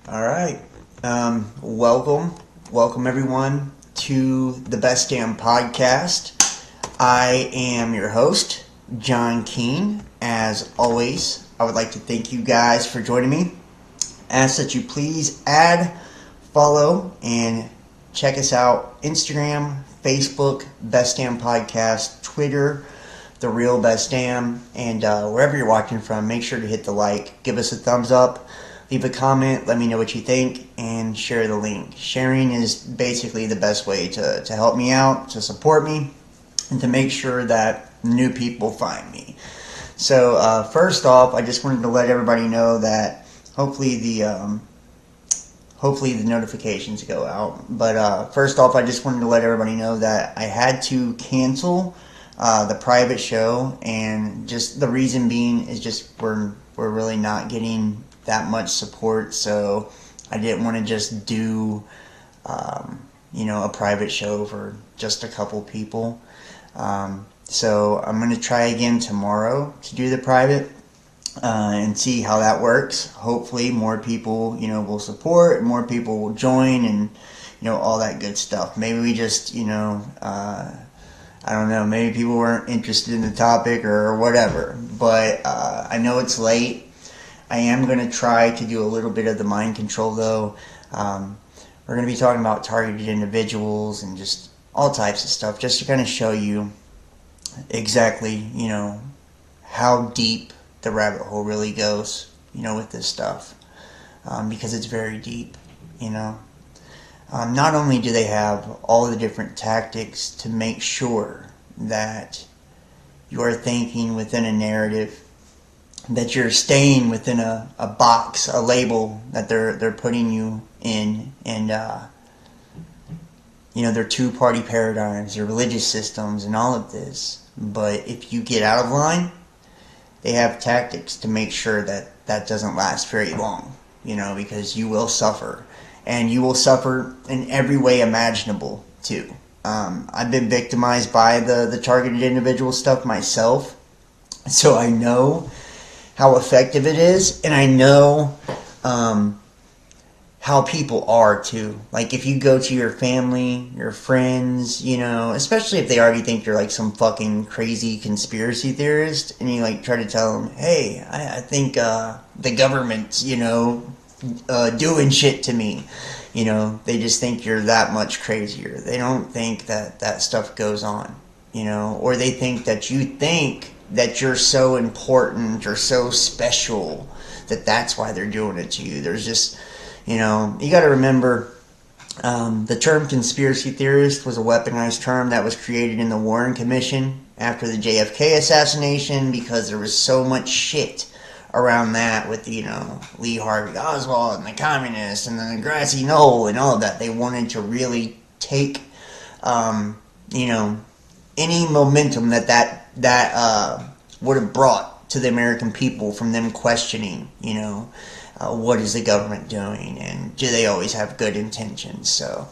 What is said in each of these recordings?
All right. Welcome everyone to the Best Damn Podcast. I am your host, John Keene. As always, I would like to thank you guys for joining me. Ask that you please add, follow, and check us out Instagram, Facebook, Best Damn Podcast, Twitter, The Real Best Damn, and wherever you're watching from, make sure to hit the like, give us a thumbs up, leave a comment, let me know what you think, and share the link. Sharing is basically the best way to help me out, to support me, and to make sure that new people find me. So first off, I just wanted to let everybody know that hopefully the notifications go out. But first off, I just wanted to let everybody know that I had to cancel the private show, and just the reason being is just we're really not getting that much support, so I didn't want to just do a private show for just a couple people. So I'm going to try again tomorrow to do the private and see how that works. Hopefully more people will support, more people will join, and all that good stuff. Maybe we just I don't know, maybe people weren't interested in the topic or whatever, but I know it's late. I am going to try to do a little bit of the mind control, though. We're going to be talking about targeted individuals and just all types of stuff, just to kind of show you exactly, how deep the rabbit hole really goes, with this stuff, because it's very deep, Not only do they have all the different tactics to make sure that you are thinking within a narrative, that you're staying within a box, a label that they're putting you in, and their two-party paradigms, their religious systems, and all of this. But if you get out of line, they have tactics to make sure that that doesn't last very long, because you will suffer, and you will suffer in every way imaginable too. I've been victimized by the targeted individual stuff myself, so I know how effective it is, and I know how people are too. Like, if you go to your family, your friends, especially if they already think you're like some fucking crazy conspiracy theorist, and you like try to tell them, hey, I think the government's doing shit to me, they just think you're that much crazier. They don't think that stuff goes on, or they think that you think that you're so important or so special that that's why they're doing it to you. There's just, you got to remember, the term conspiracy theorist was a weaponized term that was created in the Warren Commission after the JFK assassination, because there was so much shit around that with, Lee Harvey Oswald and the communists and the grassy knoll and all of that. They wanted to really take, any momentum that would have brought to the American people from them questioning, what is the government doing, and do they always have good intentions. So,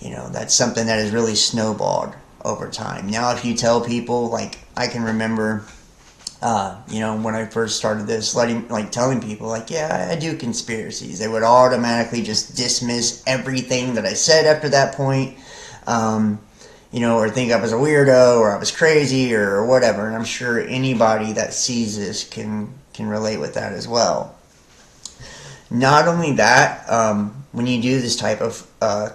that's something that has really snowballed over time. Now, if you tell people, like, I can remember, when I first started this, telling people, like, yeah, I do conspiracies, they would automatically just dismiss everything that I said after that point, or think I was a weirdo, or I was crazy, or whatever. And I'm sure anybody that sees this can relate with that as well. Not only that, when you do this type of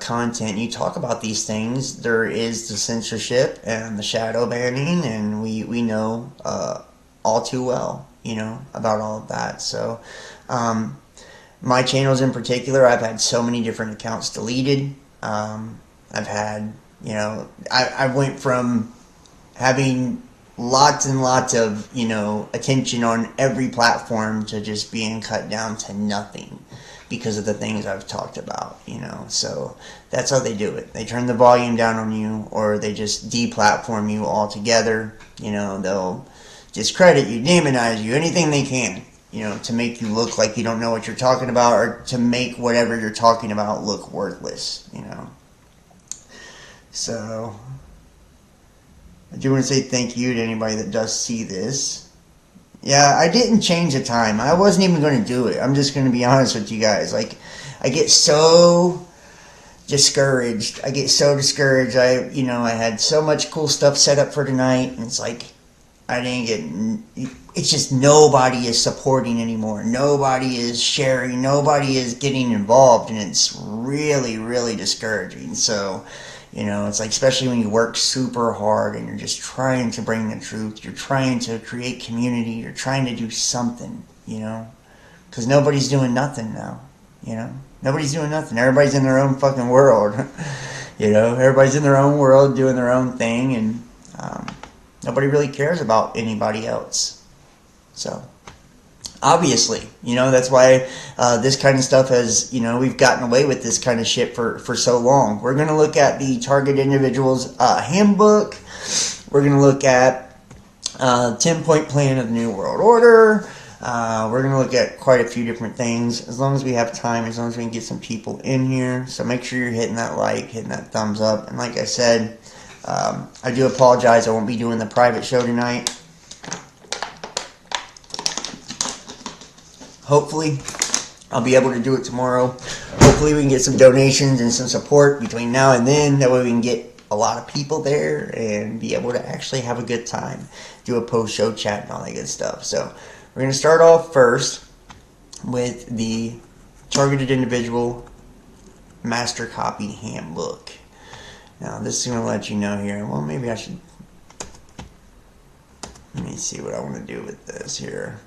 content, you talk about these things, there is the censorship and the shadow banning, and we know all too well, about all of that. So, my channels in particular, I've had so many different accounts deleted. I've had, I went from having lots and lots of, attention on every platform to just being cut down to nothing because of the things I've talked about, So that's how they do it. They turn the volume down on you, or they just deplatform you altogether. They'll discredit you, demonize you, anything they can, to make you look like you don't know what you're talking about, or to make whatever you're talking about look worthless, So, I do want to say thank you to anybody that does see this. Yeah, I didn't change the time. I wasn't even going to do it. I'm just going to be honest with you guys. Like, I get so discouraged. I get so discouraged. I had so much cool stuff set up for tonight, and it's like I didn't get. It's just nobody is supporting anymore. Nobody is sharing. Nobody is getting involved, and it's really, really discouraging. So, it's like, especially when you work super hard and you're just trying to bring the truth. You're trying to create community. You're trying to do something, because nobody's doing nothing now. Nobody's doing nothing. Everybody's in their own fucking world. Everybody's in their own world doing their own thing, and nobody really cares about anybody else. So, obviously, that's why this kind of stuff has, we've gotten away with this kind of shit for so long. We're going to look at the Target Individuals Handbook. We're going to look at 10-point plan of the New World Order. We're going to look at quite a few different things, as long as we have time, as long as we can get some people in here. So make sure you're hitting that like, hitting that thumbs up. And like I said, I do apologize. I won't be doing the private show tonight. Hopefully, I'll be able to do it tomorrow. Hopefully, we can get some donations and some support between now and then. That way we can get a lot of people there and be able to actually have a good time. Do a post-show chat and all that good stuff. So, we're going to start off first with the Targeted Individual Master Copy Handbook. Now, this is going to let you know here. Well, maybe I should... Let me see what I want to do with this here.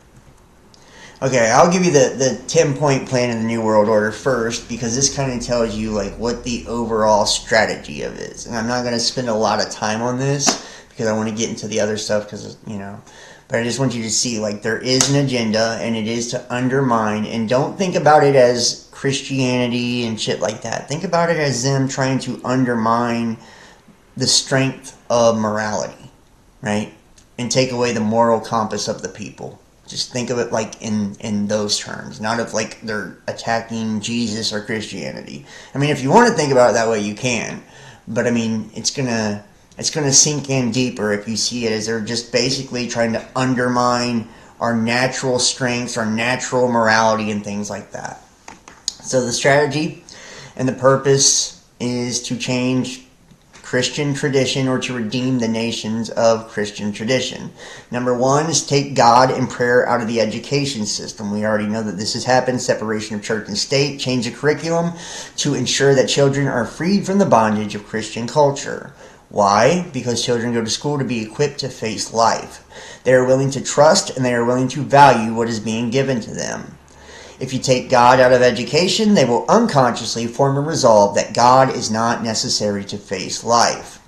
Okay, I'll give you the 10-point plan of the New World Order first, because this kind of tells you like what the overall strategy of it is. And I'm not going to spend a lot of time on this because I want to get into the other stuff, because, but I just want you to see, like, there is an agenda, and it is to undermine, and don't think about it as Christianity and shit like that. Think about it as them trying to undermine the strength of morality, right? And take away the moral compass of the people. Just think of it like in those terms, not of like they're attacking Jesus or Christianity. I mean, if you want to think about it that way, you can. But I mean, it's gonna sink in deeper if you see it as they're just basically trying to undermine our natural strengths, our natural morality, and things like that. So the strategy and the purpose is to change Christian tradition, or to redeem the nations of Christian tradition. Number one is take God and prayer out of the education system. We already know that this has happened. Separation of church and state. Change the curriculum to ensure that children are freed from the bondage of Christian culture. Why? Because children go to school to be equipped to face life. They are willing to trust, and they are willing to value what is being given to them. If you take God out of education, they will unconsciously form a resolve that God is not necessary to face life.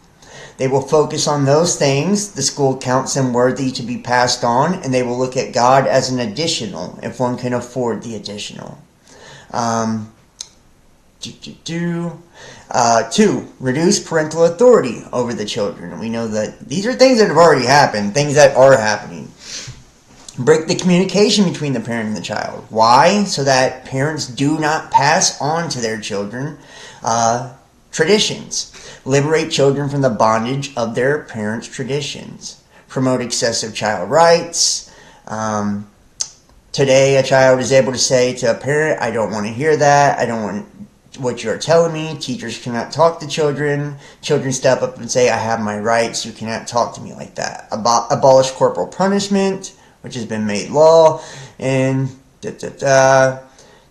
They will focus on those things the school counts them worthy to be passed on, and they will look at God as an additional, if one can afford the additional. 2, reduce parental authority over the children. We know that these are things that have already happened, things that are happening. Break the communication between the parent and the child. Why? So that parents do not pass on to their children traditions. Liberate children from the bondage of their parents' traditions. Promote excessive child rights. Today, a child is able to say to a parent, I don't want to hear that. I don't want what you're telling me. Teachers cannot talk to children. Children step up and say, I have my rights. You cannot talk to me like that. Abolish corporal punishment, which has been made law, and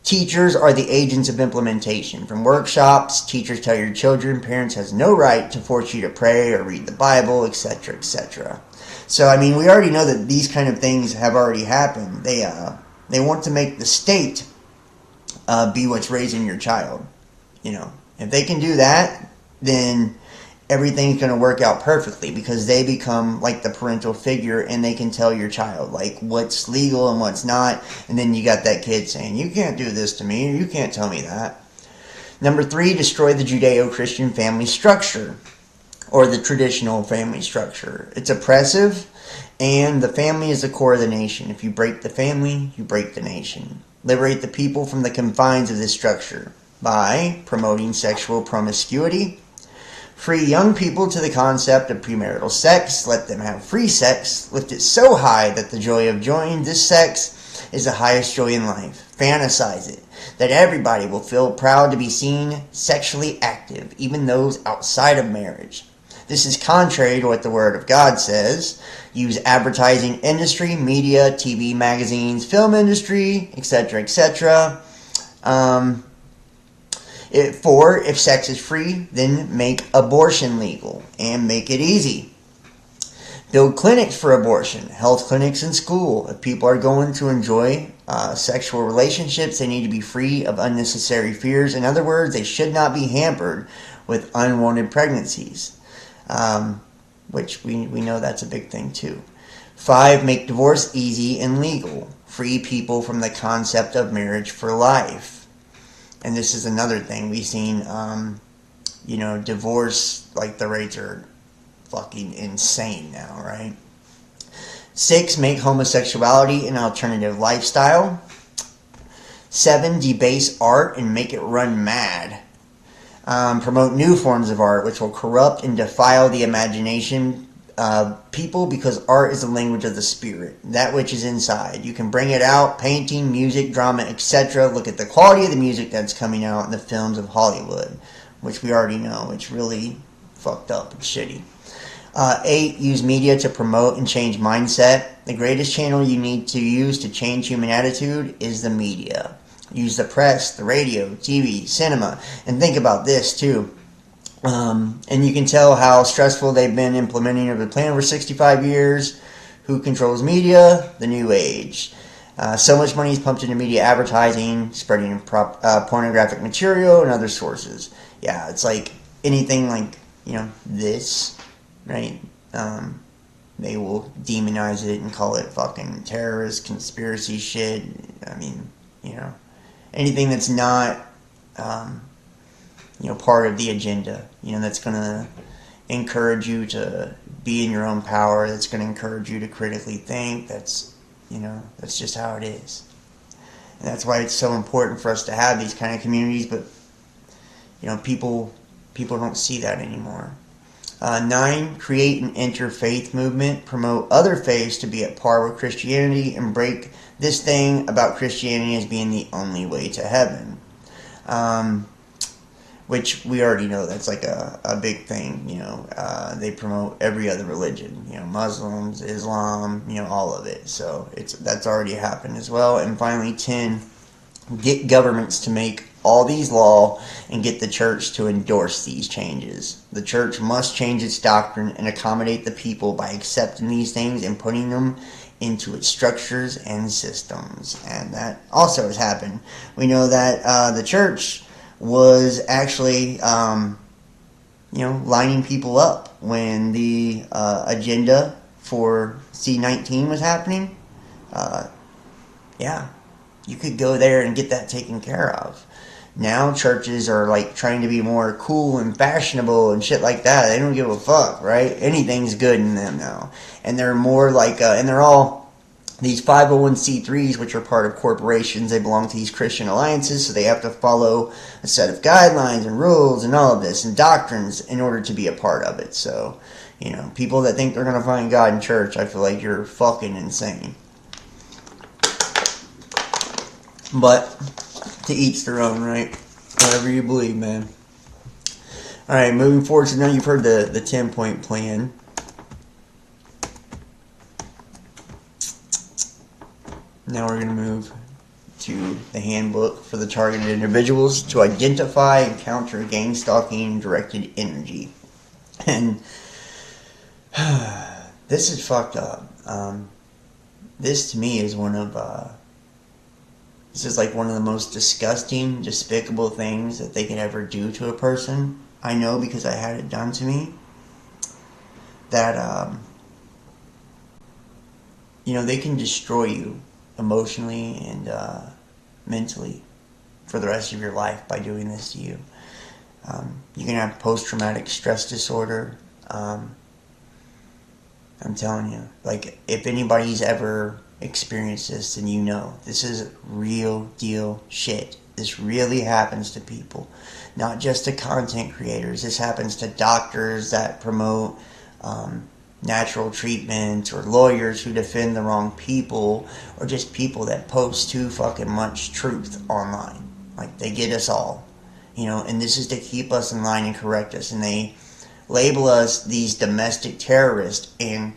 teachers are the agents of implementation. From workshops, teachers tell your children, parents has no right to force you to pray or read the Bible, etc., etc. So, I mean, we already know that these kind of things have already happened. They want to make the state be what's raising your child. If they can do that, then everything's going to work out perfectly, because they become like the parental figure, and they can tell your child like what's legal and what's not. And then you got that kid saying, you can't do this to me, or you can't tell me that. Number 3, destroy the Judeo-Christian family structure, or the traditional family structure. It's oppressive, and the family is the core of the nation. If you break the family, you break the nation. Liberate the people from the confines of this structure by promoting sexual promiscuity. Free young people to the concept of premarital sex. Let them have free sex. Lift it so high that the joy of joining this sex is the highest joy in life. Fantasize it. That everybody will feel proud to be seen sexually active, even those outside of marriage. This is contrary to what the Word of God says. Use advertising industry, media, TV, magazines, film industry, etc., etc. If sex is free, then make abortion legal and make it easy. Build clinics for abortion, health clinics in school. If people are going to enjoy sexual relationships, they need to be free of unnecessary fears. In other words, they should not be hampered with unwanted pregnancies. Which we know that's a big thing too. 5, make divorce easy and legal. Free people from the concept of marriage for life. And this is another thing. We've seen, divorce, like the rates are fucking insane now, right? 6, make homosexuality an alternative lifestyle. 7, debase art and make it run mad. Promote new forms of art which will corrupt and defile the imagination of people, because art is the language of the spirit, that which is inside. You can bring it out, painting, music, drama, etc. Look at the quality of the music that's coming out in the films of Hollywood, which we already know. It's really fucked up and shitty. 8, use media to promote and change mindset. The greatest channel you need to use to change human attitude is the media. Use the press, the radio, TV, cinema, and think about this too. And you can tell how stressful they've been implementing the plan for 65 years. Who controls media? The new age. So much money is pumped into media advertising, spreading pornographic material and other sources. Yeah, it's like anything like, this, right? They will demonize it and call it fucking terrorist, conspiracy shit. I mean, anything that's not, part of the agenda, that's going to encourage you to be in your own power, that's going to encourage you to critically think, that's just how it is. And that's why it's so important for us to have these kind of communities, but, people don't see that anymore. 9, create an interfaith movement, promote other faiths to be at par with Christianity, and break this thing about Christianity as being the only way to heaven. Which we already know that's like a big thing, they promote every other religion, Muslims, Islam, all of it. So that's already happened as well. And finally, 10, get governments to make all these law and get the church to endorse these changes. The church must change its doctrine and accommodate the people by accepting these things and putting them into its structures and systems. And that also has happened. We know that the church was actually, lining people up when the agenda for C-19 was happening. You could go there and get that taken care of. Now churches are like trying to be more cool and fashionable and shit like that. They don't give a fuck, right? Anything's good in them now. And they're more like, and they're all these 501c3s, which are part of corporations. They belong to these Christian alliances, so they have to follow a set of guidelines and rules and all of this and doctrines in order to be a part of it. So, people that think they're going to find God in church, I feel like you're fucking insane. But to each their own, right? Whatever you believe, man. Alright, moving forward. So now you've heard the 10-point plan. Now we're going to move to the handbook for the targeted individuals to identify and counter gang stalking and directed energy. And this is fucked up. This to me is this is like one of the most disgusting, despicable things that they could ever do to a person. I know because I had it done to me. That, they can destroy you emotionally and mentally for the rest of your life by doing this to you. You can have post-traumatic stress disorder. I'm telling you, like, if anybody's ever experienced this, then this is real deal shit. This really happens to people, not just to content creators. This happens to doctors that promote natural treatment, or lawyers who defend the wrong people, or just people that post too fucking much truth online. Like, they get us all, and this is to keep us in line and correct us, and they label us these domestic terrorists, and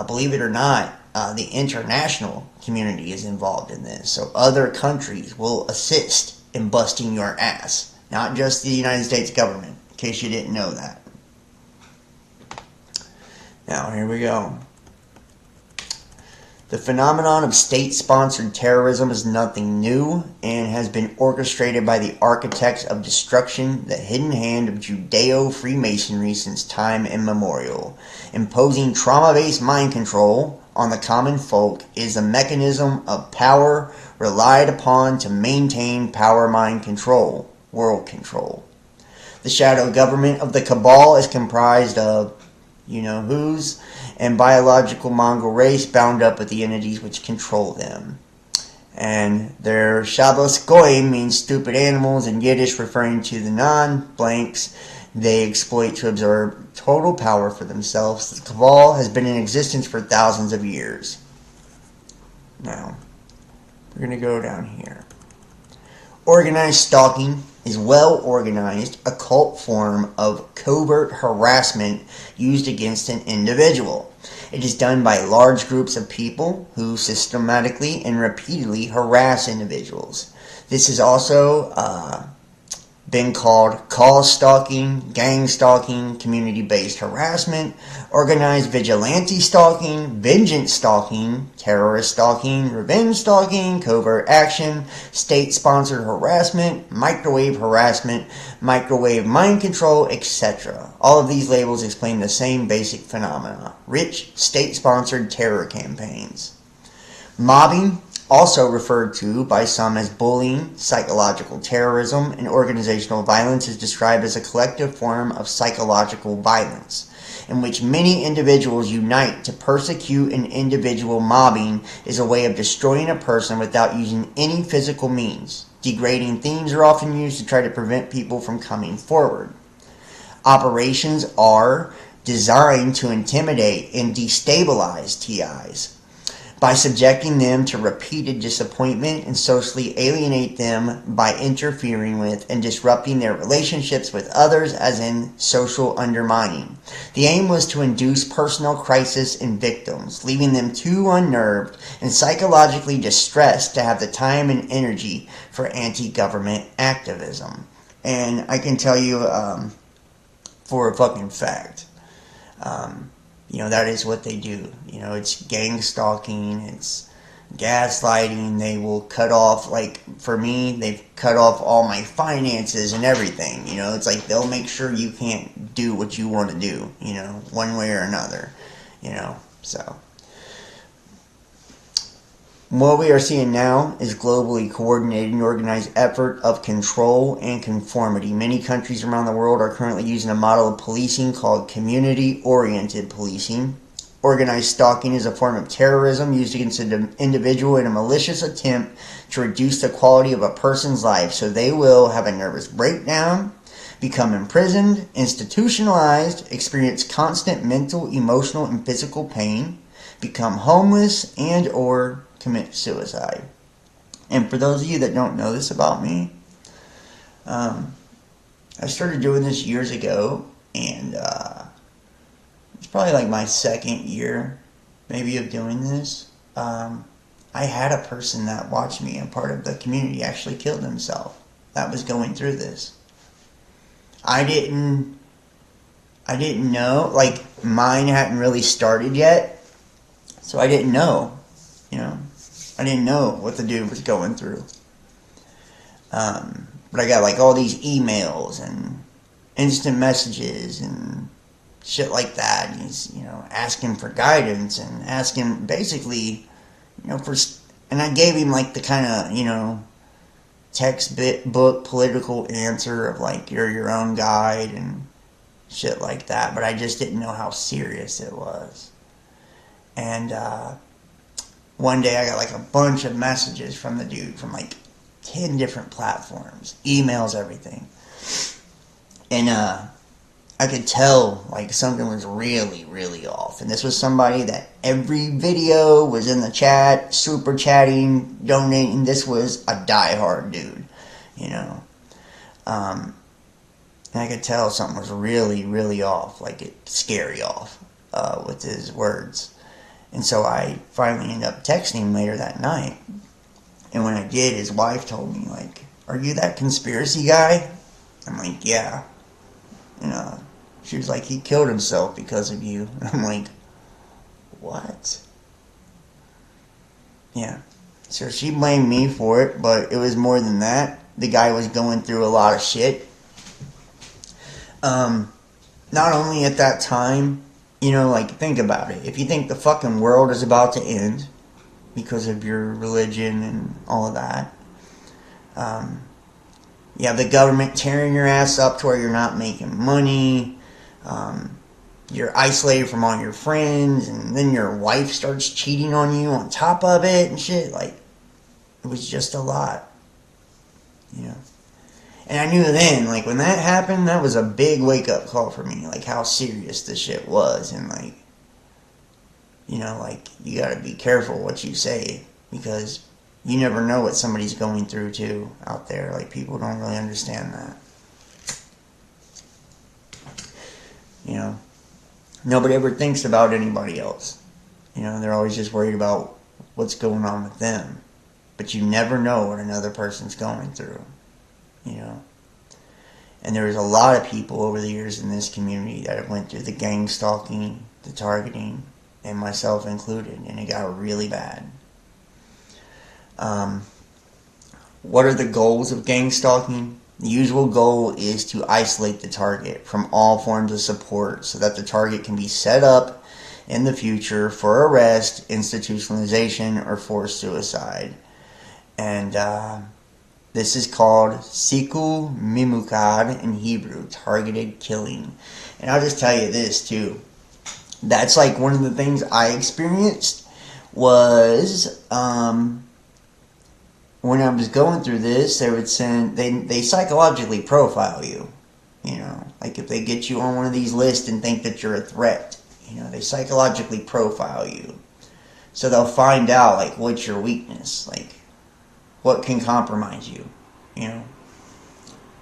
believe it or not, the international community is involved in this, so other countries will assist in busting your ass, not just the United States government, in case you didn't know that. Now, here we go. The phenomenon of state-sponsored terrorism is nothing new and has been orchestrated by the architects of destruction, the hidden hand of Judeo-Freemasonry since time immemorial. Imposing trauma-based mind control on the common folk is a mechanism of power relied upon to maintain power mind control, world control. The shadow government of the cabal is comprised of you-know-whos, and biological mongrel race bound up with the entities which control them. And their Shabbos Goyim means stupid animals in Yiddish, referring to the non-blanks they exploit to absorb total power for themselves. The cabal has been in existence for thousands of years. Now, we're going to go down here. Organized stalking is well-organized, occult form of covert harassment used against an individual. It is done by large groups of people who systematically and repeatedly harass individuals. This has also been called cause stalking, gang stalking, community-based harassment, organized vigilante stalking, vengeance stalking, terrorist stalking, revenge stalking, covert action, state-sponsored harassment, microwave mind control, etc. All of these labels explain the same basic phenomena: rich, state-sponsored terror campaigns. Mobbing, also referred to by some as bullying, psychological terrorism, and organizational violence, is described as a collective form of psychological violence in which many individuals unite to persecute an individual. Mobbing is a way of destroying a person without using any physical means. Degrading themes are often used to try to prevent people from coming forward. Operations are designed to intimidate and destabilize TIs by subjecting them to repeated disappointment and socially alienate them by interfering with and disrupting their relationships with others, as in social undermining. The aim was to induce personal crisis in victims, leaving them too unnerved and psychologically distressed to have the time and energy for anti-government activism. And I can tell you for a fucking fact, that is what they do. It's gang stalking, it's gaslighting. They will cut off, like, for me, they've cut off all my finances and everything. It's like they'll make sure you can't do what you want to do, one way or another, so. What we are seeing now is globally coordinated and organized effort of control and conformity. Many countries around the world are currently using a model of policing called community-oriented policing. Organized stalking is a form of terrorism used against an individual in a malicious attempt to reduce the quality of a person's life, so they will have a nervous breakdown, become imprisoned, institutionalized, experience constant mental, emotional, and physical pain, become homeless, and or commit suicide. And for those of you that don't know this about me, I started doing this years ago, and it's probably like my second year maybe of doing this. I had a person that watched me and part of the community actually killed himself that was going through this. I didn't know, like, mine hadn't really started yet, so I didn't know, I didn't know what the dude was going through. But I got, like, all these emails and instant messages and shit like that. And he's, asking for guidance and asking, basically, and I gave him, like, the kind of, textbook political answer of, like, you're your own guide and shit like that. But I just didn't know how serious it was. And, one day I got like a bunch of messages from the dude from like 10 different platforms, emails, everything. And I I could tell like something was really, really off. And this was somebody that every video was in the chat, super chatting, donating. This was a diehard dude, you know. And I could tell something was really, really off, like it scary off with his words. And so I finally ended up texting him later that night. And when I did, his wife told me, like, "Are you that conspiracy guy?" I'm like, "Yeah." You know, she was like, "He killed himself because of you." And I'm like, "What?" Yeah. So she blamed me for it, but it was more than that. The guy was going through a lot of shit. Not only at that time, you know, like, think about it. If you think the fucking world is about to end because of your religion and all of that, you have the government tearing your ass up to where you're not making money, you're isolated from all your friends, and then your wife starts cheating on you on top of it and shit. Like, it was just a lot, you know. And I knew then, like, when that happened, that was a big wake-up call for me, like, how serious this shit was. And, like, you know, like, you gotta be careful what you say, because you never know what somebody's going through, too, out there. Like, people don't really understand that. You know, nobody ever thinks about anybody else. You know, they're always just worried about what's going on with them. But you never know what another person's going through. You know, and there was a lot of people over the years in this community that have went through the gang stalking, the targeting, and myself included, and it got really bad. What are the goals of gang stalking? The usual goal is to isolate the target from all forms of support so that the target can be set up in the future for arrest, institutionalization, or forced suicide. And this is called Sikul Mimukad in Hebrew, targeted killing. And I'll just tell you this too. That's like one of the things I experienced was when I was going through this, they would send, they psychologically profile you. You know, like if they get you on one of these lists and think that you're a threat, you know, they psychologically profile you. So they'll find out like what's your weakness, like what can compromise you, you know.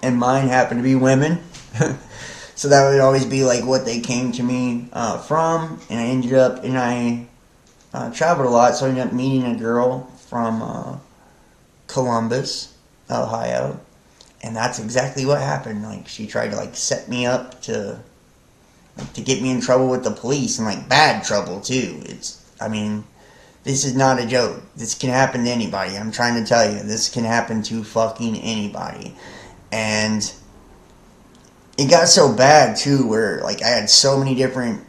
And mine happened to be women. So that would always be like what they came to me from. And I ended up, and I traveled a lot, so I ended up meeting a girl from Columbus, Ohio. And that's exactly what happened. Like, she tried to like set me up to get me in trouble with the police, and like bad trouble too. I mean, this is not a joke. This can happen to anybody. I'm trying to tell you, this can happen to fucking anybody. And it got so bad too, where like I had so many different,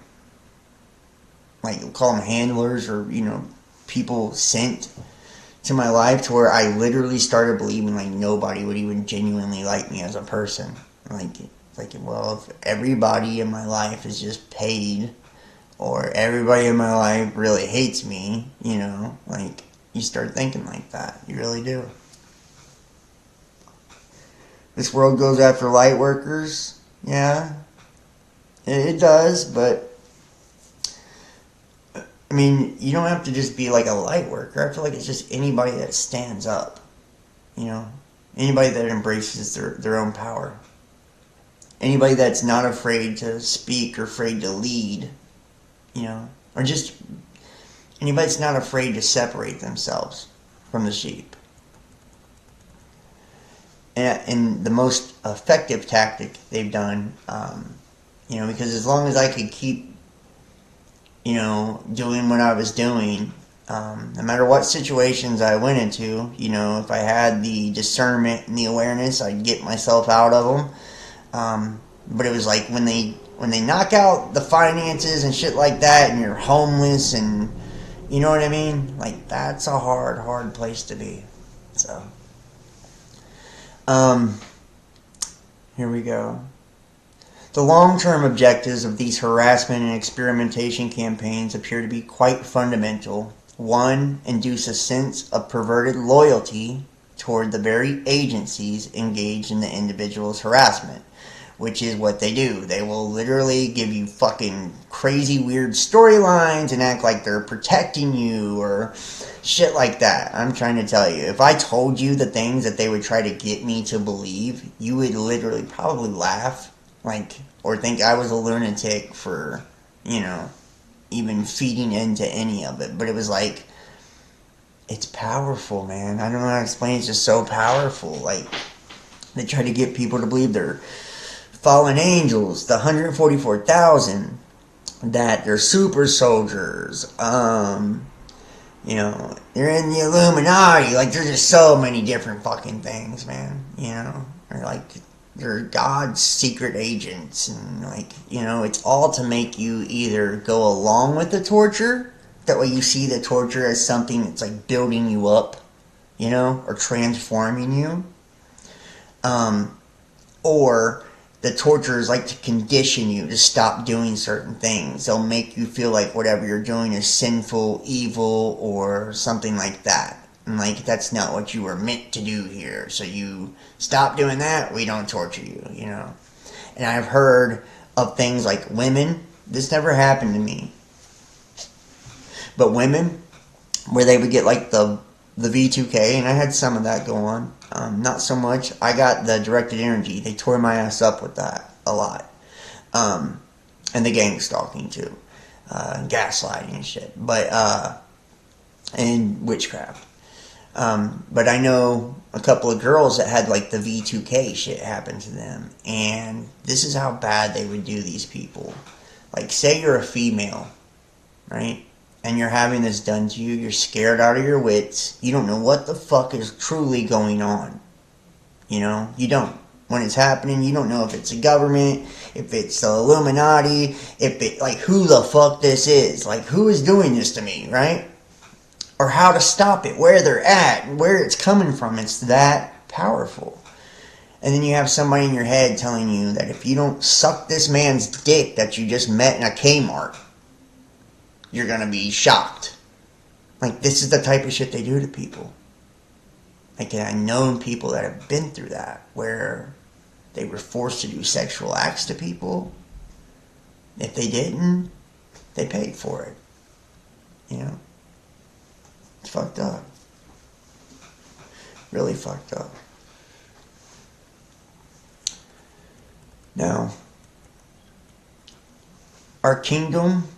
like, we'll call them handlers, or, you know, people sent to my life, to where I literally started believing like nobody would even genuinely like me as a person. Like, well, if everybody in my life is just paid, or everybody in my life really hates me, you know, like, you start thinking like that. You really do. This world goes after light workers. Yeah, it does, but I mean, you don't have to just be like a light worker. I feel like it's just anybody that stands up, you know, anybody that embraces their own power, anybody that's not afraid to speak or afraid to lead, you know, or just anybody that's not afraid to separate themselves from the sheep. And the most effective tactic they've done, you know, because as long as I could keep, you know, doing what I was doing, no matter what situations I went into, you know, if I had the discernment and the awareness, I'd get myself out of them. But it was like when they knock out the finances and shit like that, and you're homeless, and you know what I mean? Like, that's a hard place to be. So, here we go. The long-term objectives of these harassment and experimentation campaigns appear to be quite fundamental. 1. Induce a sense of perverted loyalty toward the very agencies engaged in the individual's harassment, which is what they do. They will literally give you fucking crazy weird storylines and act like they're protecting you or shit like that. I'm trying to tell you, if I told you the things that they would try to get me to believe, you would literally probably laugh, like, or think I was a lunatic for, even feeding into any of it. But it was like, it's powerful, man. I don't know how to explain it. It's just so powerful. Like, they try to get people to believe they're fallen angels, the 144,000, that they're super soldiers, they're in the Illuminati. Like, there's just so many different fucking things, man, or like, they're God's secret agents, and it's all to make you either go along with the torture. That way you see the torture as something that's like building you up, or transforming you. Or the torturers like to condition you to stop doing certain things. They'll make you feel like whatever you're doing is sinful, evil, or something like that. And like, that's not what you were meant to do here. So you stop doing that, we don't torture you, And I've heard of things like women. This never happened to me. But women, where they would get like the V2K, and I had some of that go on. Not so much. I got the directed energy. They tore my ass up with that a lot. And the gang stalking too. Gaslighting and shit. But, and witchcraft. But I know a couple of girls that had like the V2K shit happen to them. And this is how bad they would do these people. Like, say you're a female, right? And you're having this done to you, you're scared out of your wits, you don't know what the fuck is truly going on. You don't. When it's happening, you don't know if it's a government, if it's the Illuminati, who the fuck this is. Like, who is doing this to me, right? Or how to stop it, where they're at, where it's coming from. It's that powerful. And then you have somebody in your head telling you that if you don't suck this man's dick that you just met in a Kmart, you're going to be shocked. Like, this is the type of shit they do to people. Like, I've known people that have been through that, where they were forced to do sexual acts to people. If they didn't, they paid for it. It's fucked up. Really fucked up. Now, our kingdom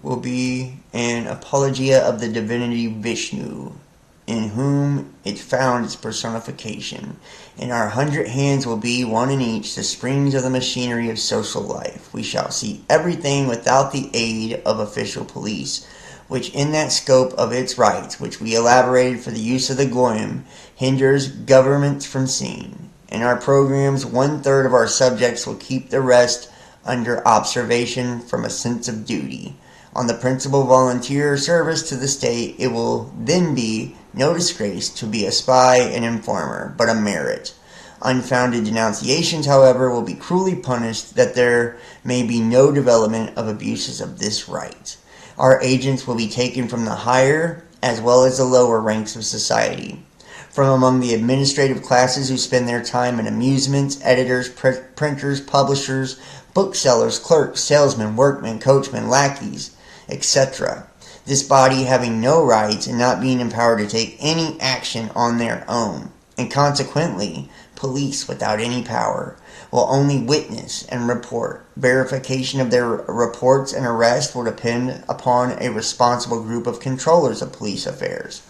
will be an apologia of the divinity Vishnu, in whom it found its personification. And our 100 hands will be, one in each, the springs of the machinery of social life. We shall see everything without the aid of official police, which in that scope of its rights, which we elaborated for the use of the goyim, hinders governments from seeing. In our programs, 1/3 of our subjects will keep the rest under observation from a sense of duty. On the principal volunteer service to the state, it will then be no disgrace to be a spy and informer, but a merit. Unfounded denunciations, however, will be cruelly punished, that there may be no development of abuses of this right. Our agents will be taken from the higher as well as the lower ranks of society. From among the administrative classes who spend their time in amusements, editors, printers, publishers, booksellers, clerks, salesmen, workmen, coachmen, lackeys, etc. This body having no rights and not being empowered to take any action on their own, and consequently, police without any power, will only witness and report. Verification of their reports and arrest will depend upon a responsible group of controllers of police affairs,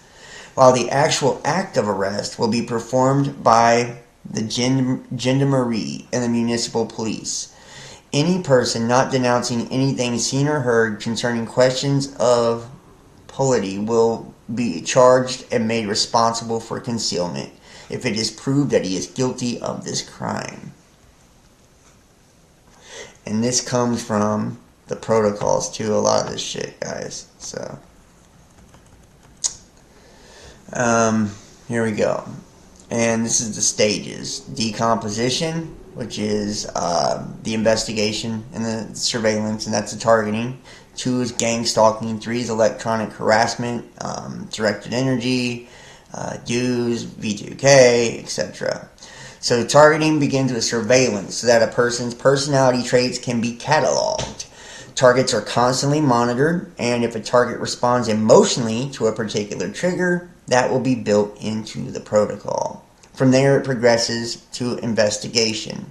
while the actual act of arrest will be performed by the gendarmerie and the municipal police. Any person not denouncing anything seen or heard concerning questions of polity will be charged and made responsible for concealment if it is proved that he is guilty of this crime. And this comes from the protocols to a lot of this shit, guys. So, here we go. And this is the stages. Decomposition, which is the investigation and the surveillance, and that's the targeting. 2 is gang stalking. 3 is electronic harassment, directed energy, dues, V2K, etc. So targeting begins with surveillance so that a person's personality traits can be cataloged. Targets are constantly monitored, and if a target responds emotionally to a particular trigger, that will be built into the protocol. From there, it progresses to investigation.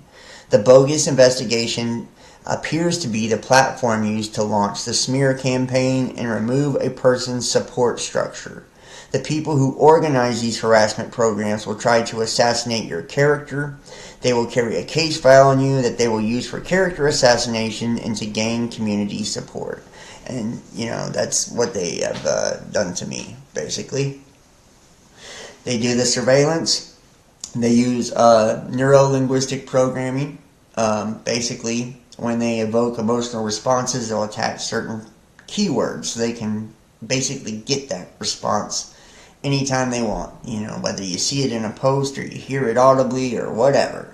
The bogus investigation appears to be the platform used to launch the smear campaign and remove a person's support structure. The people who organize these harassment programs will try to assassinate your character. They will carry a case file on you that they will use for character assassination and to gain community support. And, that's what they have done to me, basically. They do the surveillance. They use neuro-linguistic programming. Basically, when they evoke emotional responses, they'll attach certain keywords so they can basically get that response anytime they want, whether you see it in a post or you hear it audibly or whatever,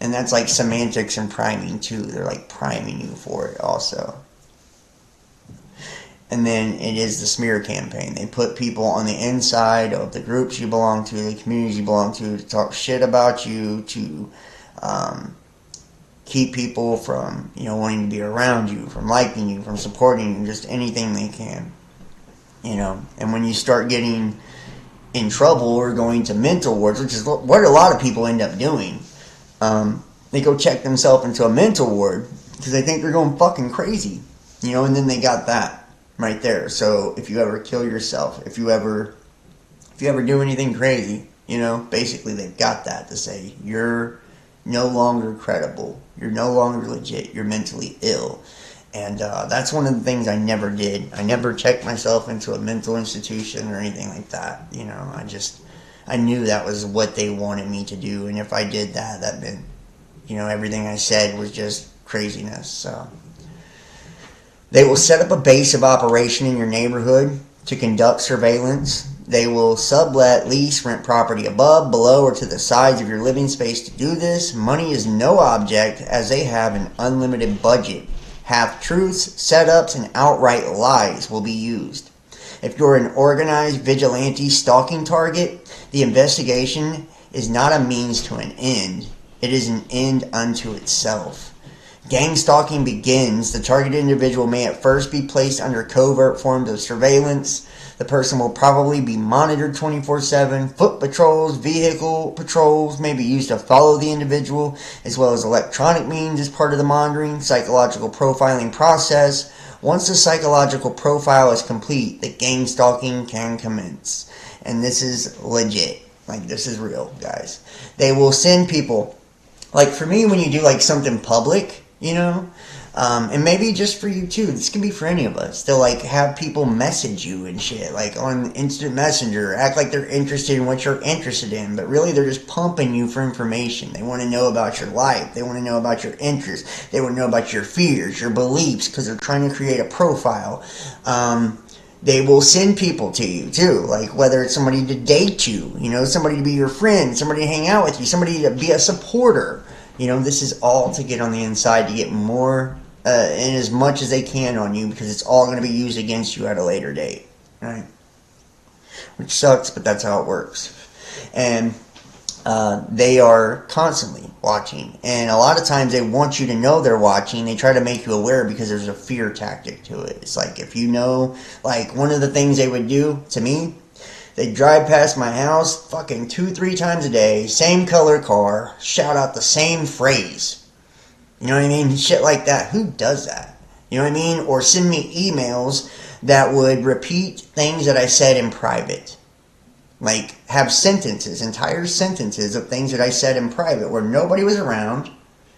and that's like semantics and priming too. They're like priming you for it also. And then it is the smear campaign. They put people on the inside of the groups you belong to, the communities you belong to talk shit about you, to keep people from, wanting to be around you, from liking you, from supporting you, just anything they can. And when you start getting in trouble or going to mental wards, which is what a lot of people end up doing, they go check themselves into a mental ward because they think they're going fucking crazy, and then they got that right there. So if you ever kill yourself, if you ever do anything crazy, basically they've got that to say you're no longer credible, you're no longer legit, you're mentally ill. And that's one of the things I never did. I never checked myself into a mental institution or anything like that. I knew that was what they wanted me to do. And if I did that, that meant, everything I said was just craziness. So they will set up a base of operation in your neighborhood to conduct surveillance. They will sublet, lease, rent property above, below, or to the sides of your living space to do this. Money is no object as they have an unlimited budget. Half-truths, setups, and outright lies will be used. If you're an organized vigilante stalking target, the investigation is not a means to an end. It is an end unto itself. Gang stalking begins. The targeted individual may at first be placed under covert forms of surveillance. The person will probably be monitored 24/7. Foot patrols, vehicle patrols may be used to follow the individual, as well as electronic means as part of the monitoring, psychological profiling process. Once the psychological profile is complete, the gang stalking can commence. And this is legit. This is real, guys. They will send people, for me, when you do something public, and maybe just for you too, this can be for any of us, they'll have people message you and shit, on instant messenger, act like they're interested in what you're interested in, but really they're just pumping you for information. They want to know about your life, they want to know about your interests, they want to know about your fears, your beliefs, because they're trying to create a profile. They will send people to you too, whether it's somebody to date you, somebody to be your friend, somebody to hang out with you, somebody to be a supporter. This is all to get on the inside, to get more and as much as they can on you, because it's all going to be used against you at a later date, right? Which sucks, but that's how it works. And they are constantly watching, and a lot of times they want you to know they're watching. They try to make you aware because there's a fear tactic to it. It's if one of the things they would do to me, they'd drive past my house fucking 2-3 times a day, same color car, shout out the same phrase. You know what I mean? Shit like that. Who does that? You know what I mean? Or send me emails that would repeat things that I said in private. Have sentences, entire sentences of things that I said in private where nobody was around.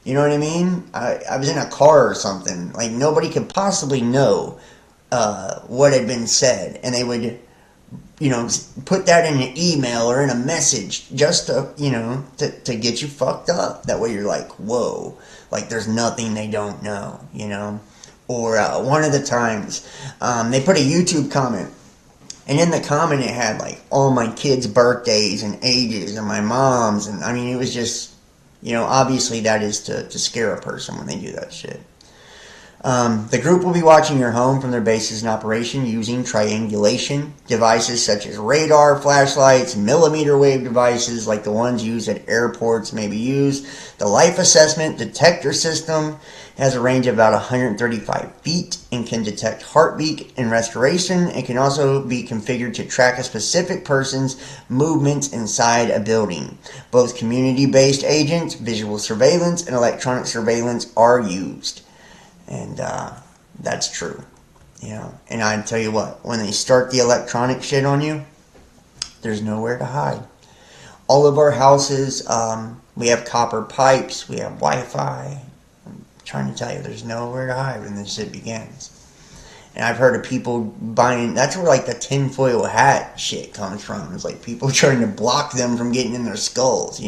You know what I mean? I was in a car or something. Nobody could possibly know what had been said. And they would, put that in an email or in a message just to, to get you fucked up. That way you're whoa. There's nothing they don't know, Or one of the times, they put a YouTube comment. And in the comment, it had all my kids' birthdays and ages and my mom's. And it was just, obviously that is to scare a person when they do that shit. The group will be watching your home from their bases in operation using triangulation devices such as radar, flashlights, millimeter wave devices like the ones used at airports may be used. The life assessment detector system has a range of about 135 feet and can detect heartbeat and respiration. It can also be configured to track a specific person's movements inside a building. Both community-based agents, visual surveillance, and electronic surveillance are used. And that's true, And I tell you what, when they start the electronic shit on you, there's nowhere to hide. All of our houses, we have copper pipes, we have Wi-Fi. I'm trying to tell you, there's nowhere to hide when this shit begins. And I've heard of people buying, that's where like the tinfoil hat shit comes from. It's like people trying to block them from getting in their skulls,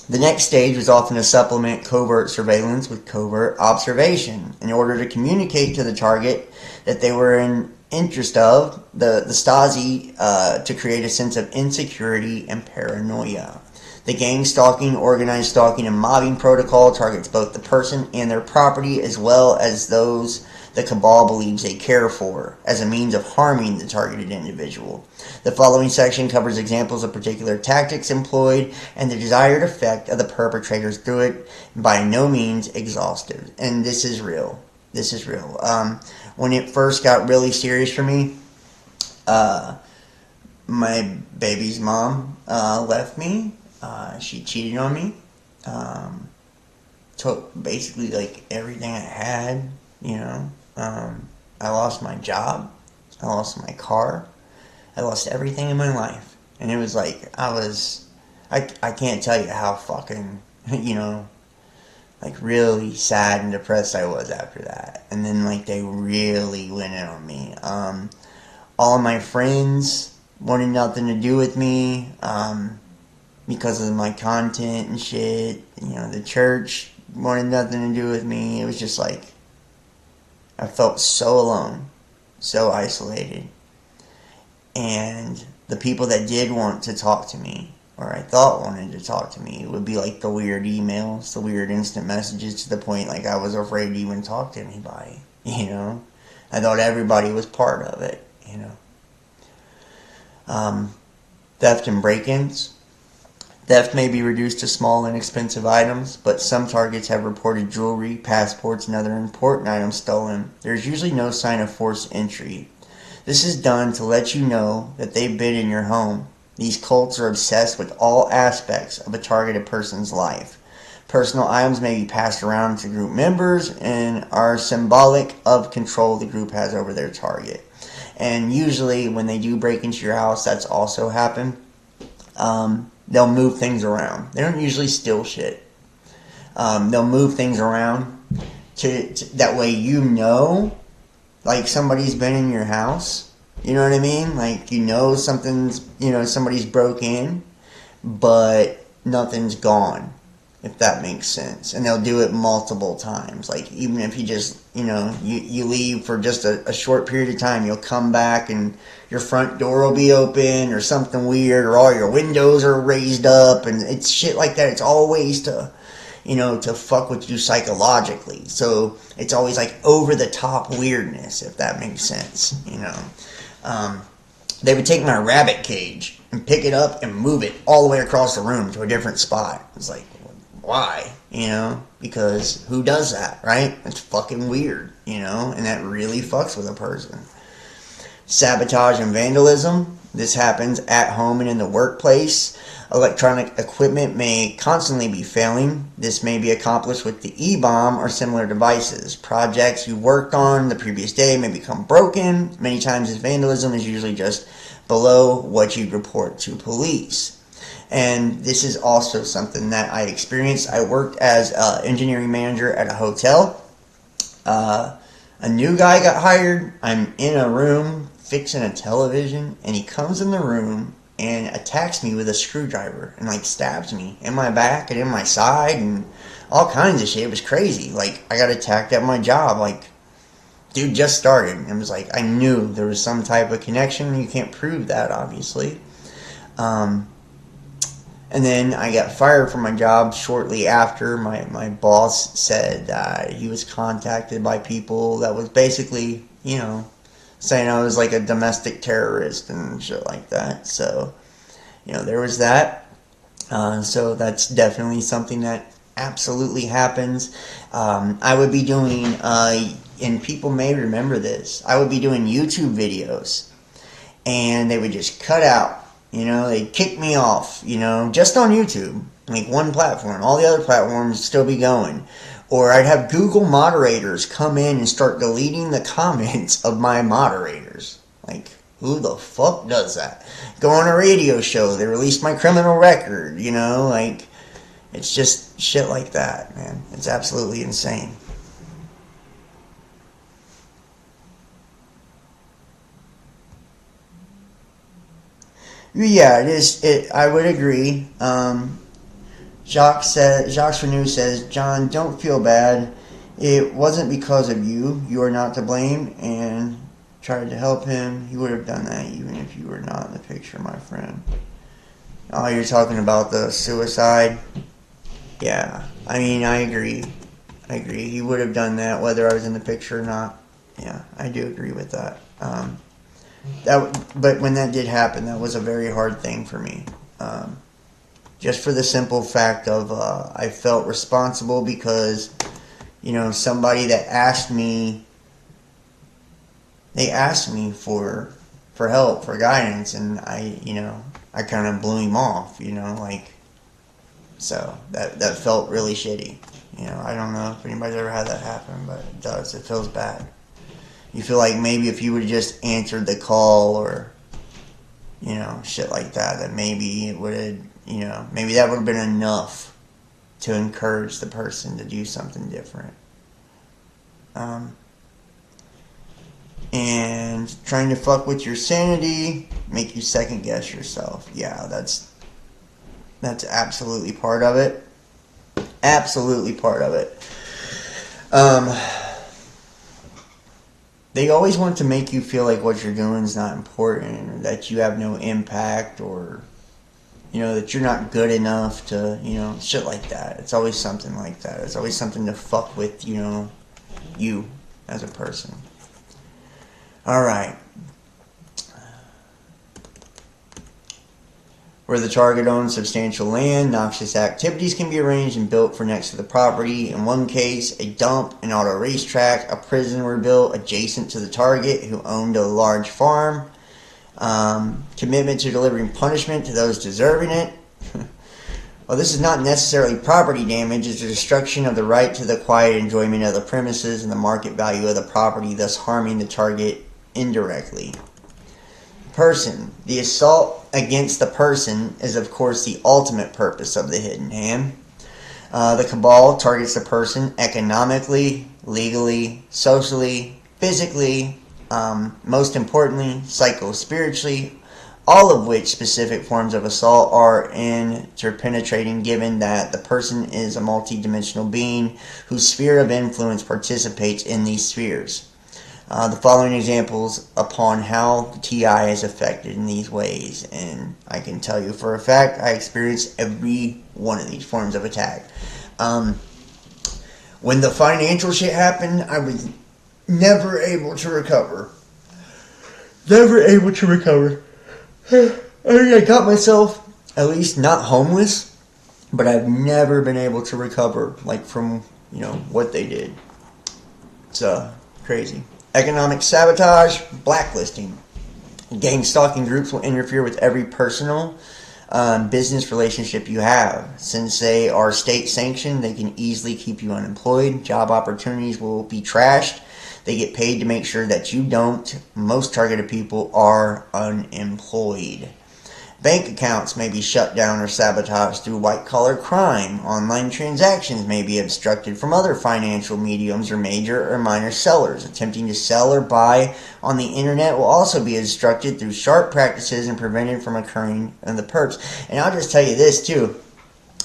The next stage was often to supplement covert surveillance with covert observation in order to communicate to the target that they were in interest of the Stasi to create a sense of insecurity and paranoia. The gang stalking, organized stalking, and mobbing protocol targets both the person and their property as well as those the cabal believes they care for as a means of harming the targeted individual. The following section covers examples of particular tactics employed and the desired effect of the perpetrators through it, by no means exhaustive. And this is real. This is real. When it first got really serious for me, my baby's mom left me. She cheated on me. Took basically like everything I had, I lost my job. I lost my car. I lost everything in my life. And it was like, I can't tell you how fucking, like really sad and depressed I was after that. And then like they really went in on me. All of my friends wanted nothing to do with me, because of my content and shit. The church wanted nothing to do with me. It was just like, I felt so alone, so isolated. And the people that did want to talk to me, or I thought wanted to talk to me, would be like the weird emails, the weird instant messages, to the point like I was afraid to even talk to anybody, I thought everybody was part of it, Theft and break-ins. Theft may be reduced to small, inexpensive items, but some targets have reported jewelry, passports, and other important items stolen. There is usually no sign of forced entry. This is done to let you know that they've been in your home. These cults are obsessed with all aspects of a targeted person's life. Personal items may be passed around to group members and are symbolic of control the group has over their target. And usually when they do break into your house, that's also happened. They'll move things around. They don't usually steal shit. They'll move things around to that way like somebody's been in your house. You know what I mean? Like somebody's broke in, but nothing's gone, if that makes sense. And they'll do it multiple times. Like even if you just, you leave for just a short period of time, you'll come back and your front door will be open or something weird, or all your windows are raised up, and it's shit like that. It's always to fuck with you psychologically. So it's always like over the top weirdness, if that makes sense, They would take my rabbit cage and pick it up and move it all the way across the room to a different spot. It's like, why? Because who does that, right? It's fucking weird, and that really fucks with a person. Sabotage and vandalism. This happens at home and in the workplace. Electronic equipment may constantly be failing. This may be accomplished with the E-bomb or similar devices. Projects you worked on the previous day may become broken. Many times this vandalism is usually just below what you'd report to police. And this is also something that I experienced. I worked as an engineering manager at a hotel. A new guy got hired. I'm in a room fixing a television, and he comes in the room and attacks me with a screwdriver and like stabs me in my back and in my side and all kinds of shit. It was crazy. Like, I got attacked at my job. Like, dude just started. It was like, I knew there was some type of connection. You can't prove that, obviously. And And then I got fired from my job shortly after. My boss said that he was contacted by people that was basically, saying I was like a domestic terrorist and shit like that. So, there was that. So that's definitely something that absolutely happens. I would be doing, and people may remember this, I would be doing YouTube videos, and they would just cut out. They'd kick me off, just on YouTube, like one platform. All the other platforms still be going. Or I'd have Google moderators come in and start deleting the comments of my moderators. Like, who the fuck does that? Go on a radio show, they released my criminal record, like, it's just shit like that, man. It's absolutely insane. Yeah, it is. I would agree. Jacques Renew says, John, don't feel bad. It wasn't because of you. You are not to blame. And tried to help him. He would have done that even if you were not in the picture, my friend. Oh, you're talking about the suicide? Yeah. I mean, I agree. He would have done that whether I was in the picture or not. Yeah, I do agree with that. But when that did happen, that was a very hard thing for me. Just for the simple fact of I felt responsible because, somebody that asked me, they asked me for help, for guidance, and I kind of blew him off, so that felt really shitty. I don't know if anybody's ever had that happen, but it does. It feels bad. You feel like maybe if you would have just answered the call or, shit like that, that maybe it would have, maybe that would have been enough to encourage the person to do something different. And trying to fuck with your sanity, make you second guess yourself. Yeah, that's absolutely part of it. Absolutely part of it. They always want to make you feel like what you're doing is not important, or that you have no impact, or, that you're not good enough to, shit like that. It's always something like that. It's always something to fuck with, you as a person. Alright. Where the target owns substantial land, noxious activities can be arranged and built for next to the property. In one case, a dump, an auto racetrack, a prison were built adjacent to the target who owned a large farm. Commitment to delivering punishment to those deserving it. Well, this is not necessarily property damage, it's the destruction of the right to the quiet enjoyment of the premises and the market value of the property, thus harming the target indirectly. Person. The assault against the person is, of course, the ultimate purpose of the hidden hand. The cabal targets the person economically, legally, socially, physically, most importantly, psycho-spiritually, all of which specific forms of assault are interpenetrating, given that the person is a multidimensional being whose sphere of influence participates in these spheres. The following examples upon how TI is affected in these ways, and I can tell you for a fact I experienced every one of these forms of attack. When the financial shit happened, I was never able to recover. I got myself at least not homeless, but I've never been able to recover from what they did. It's crazy. Economic sabotage, blacklisting. Gang stalking groups will interfere with every personal business relationship you have. Since they are state sanctioned, they can easily keep you unemployed. Job opportunities will be trashed. They get paid to make sure that you don't. Most targeted people are unemployed. Bank accounts may be shut down or sabotaged through white-collar crime. Online transactions may be obstructed from other financial mediums or major or minor sellers. Attempting to sell or buy on the internet will also be obstructed through sharp practices and prevented from occurring in the perps. And I'll just tell you this, too.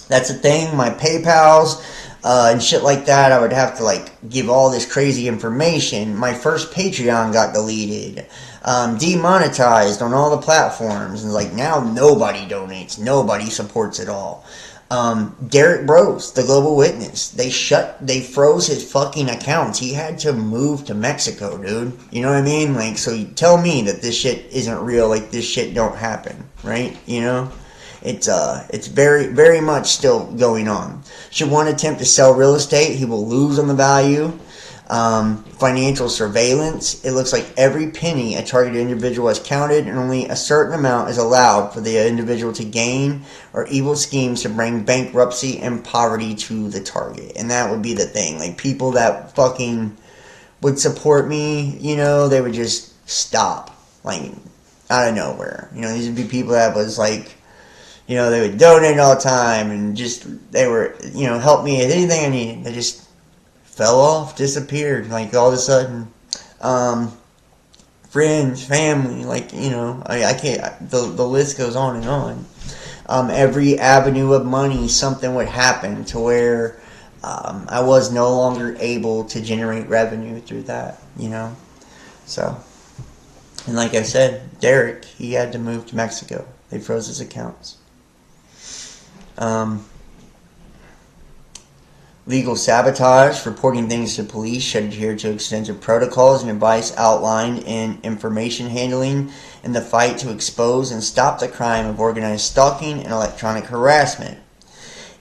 That's a thing. My PayPals and shit like that, I would have to like give all this crazy information. My first Patreon got deleted, demonetized on all the platforms, and like now nobody donates, nobody supports it all. Derek Bros, the Global Witness, they froze his fucking accounts. He had to move to Mexico, dude. You know what I mean? Like, so you tell me that this shit isn't real, like this shit don't happen, right? You know? It's very, very much still going on. Should one attempt to sell real estate, he will lose on the value. Financial surveillance. It looks like every penny a targeted individual has counted, and only a certain amount is allowed for the individual to gain, or evil schemes to bring bankruptcy and poverty to the target. And that would be the thing. Like, people that fucking would support me, you know, they would just stop. Like, out of nowhere. You know, these would be people that was like, you know, they would donate all the time and just, they were, you know, help me with anything I needed. They just fell off, disappeared, like all of a sudden. Friends, family, like, you know, I can't, the list goes on and on. Every avenue of money, something would happen to where I was no longer able to generate revenue through that, you know. So, and like I said, Derek, he had to move to Mexico. They froze his accounts. Legal sabotage. Reporting things to police should adhere to extensive protocols and advice outlined in information handling in the fight to expose and stop the crime of organized stalking and electronic harassment.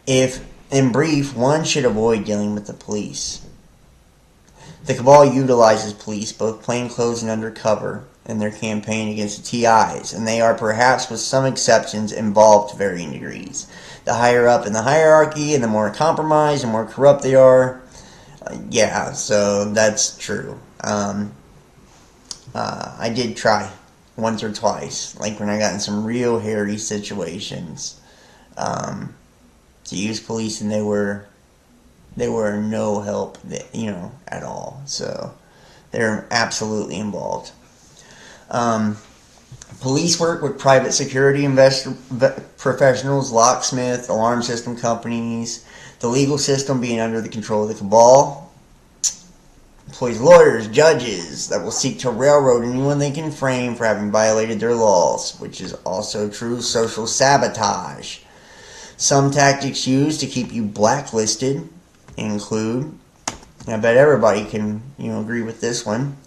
If, in brief, one should avoid dealing with the police. The cabal utilizes police, both plainclothes and undercover, in their campaign against the TIs, and they are, perhaps with some exceptions, involved to varying degrees. The higher up in the hierarchy and the more compromised and more corrupt they are, yeah, so that's true. I did try once or twice, like when I got in some real hairy situations, to use police, and they were no help, you know, at all. So they're absolutely involved. Police work with private security professionals, locksmith, alarm system companies, the legal system being under the control of the cabal. Employs lawyers, judges that will seek to railroad anyone they can frame for having violated their laws, which is also true. Social sabotage. Some tactics used to keep you blacklisted include, I bet everybody can, you know, agree with this one,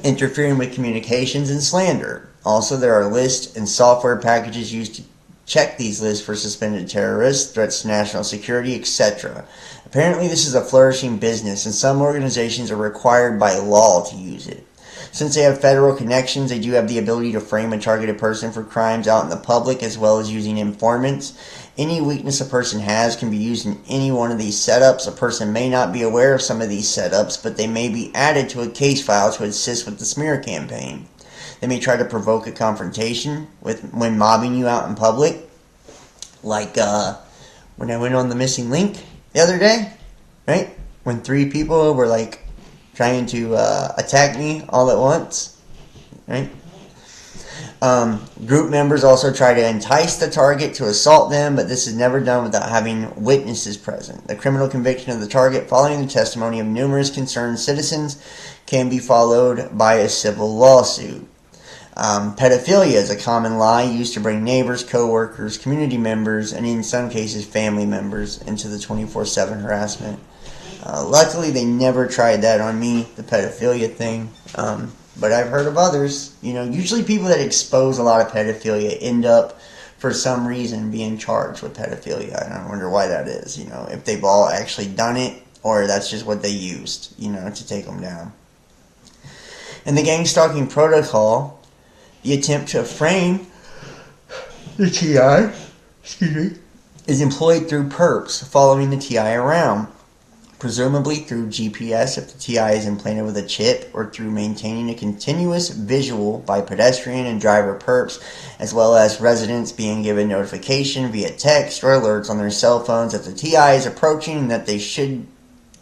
interfering with communications and slander. Also, there are lists and software packages used to check these lists for suspended terrorists, threats to national security, etc. Apparently, this is a flourishing business, and some organizations are required by law to use it. Since they have federal connections, they do have the ability to frame a targeted person for crimes out in the public, as well as using informants. Any weakness a person has can be used in any one of these setups. A person may not be aware of some of these setups, but they may be added to a case file to assist with the smear campaign. They may try to provoke a confrontation when mobbing you out in public. Like when I went on the missing link the other day, right? When 3 people were like trying to attack me all at once, right? Group members also try to entice the target to assault them, but this is never done without having witnesses present. The criminal conviction of the target, following the testimony of numerous concerned citizens, can be followed by a civil lawsuit. Pedophilia is a common lie used to bring neighbors, co-workers, community members, and in some cases family members into the 24/7 harassment. Luckily, they never tried that on me, the pedophilia thing. But I've heard of others. You know, usually people that expose a lot of pedophilia end up, for some reason, being charged with pedophilia. And I wonder why that is, you know, if they've all actually done it, or that's just what they used, you know, to take them down. In the gang stalking protocol, the attempt to frame the TI, is employed through perps following the TI around. Presumably through GPS if the TI is implanted with a chip, or through maintaining a continuous visual by pedestrian and driver perps, as well as residents being given notification via text or alerts on their cell phones that the TI is approaching and that they should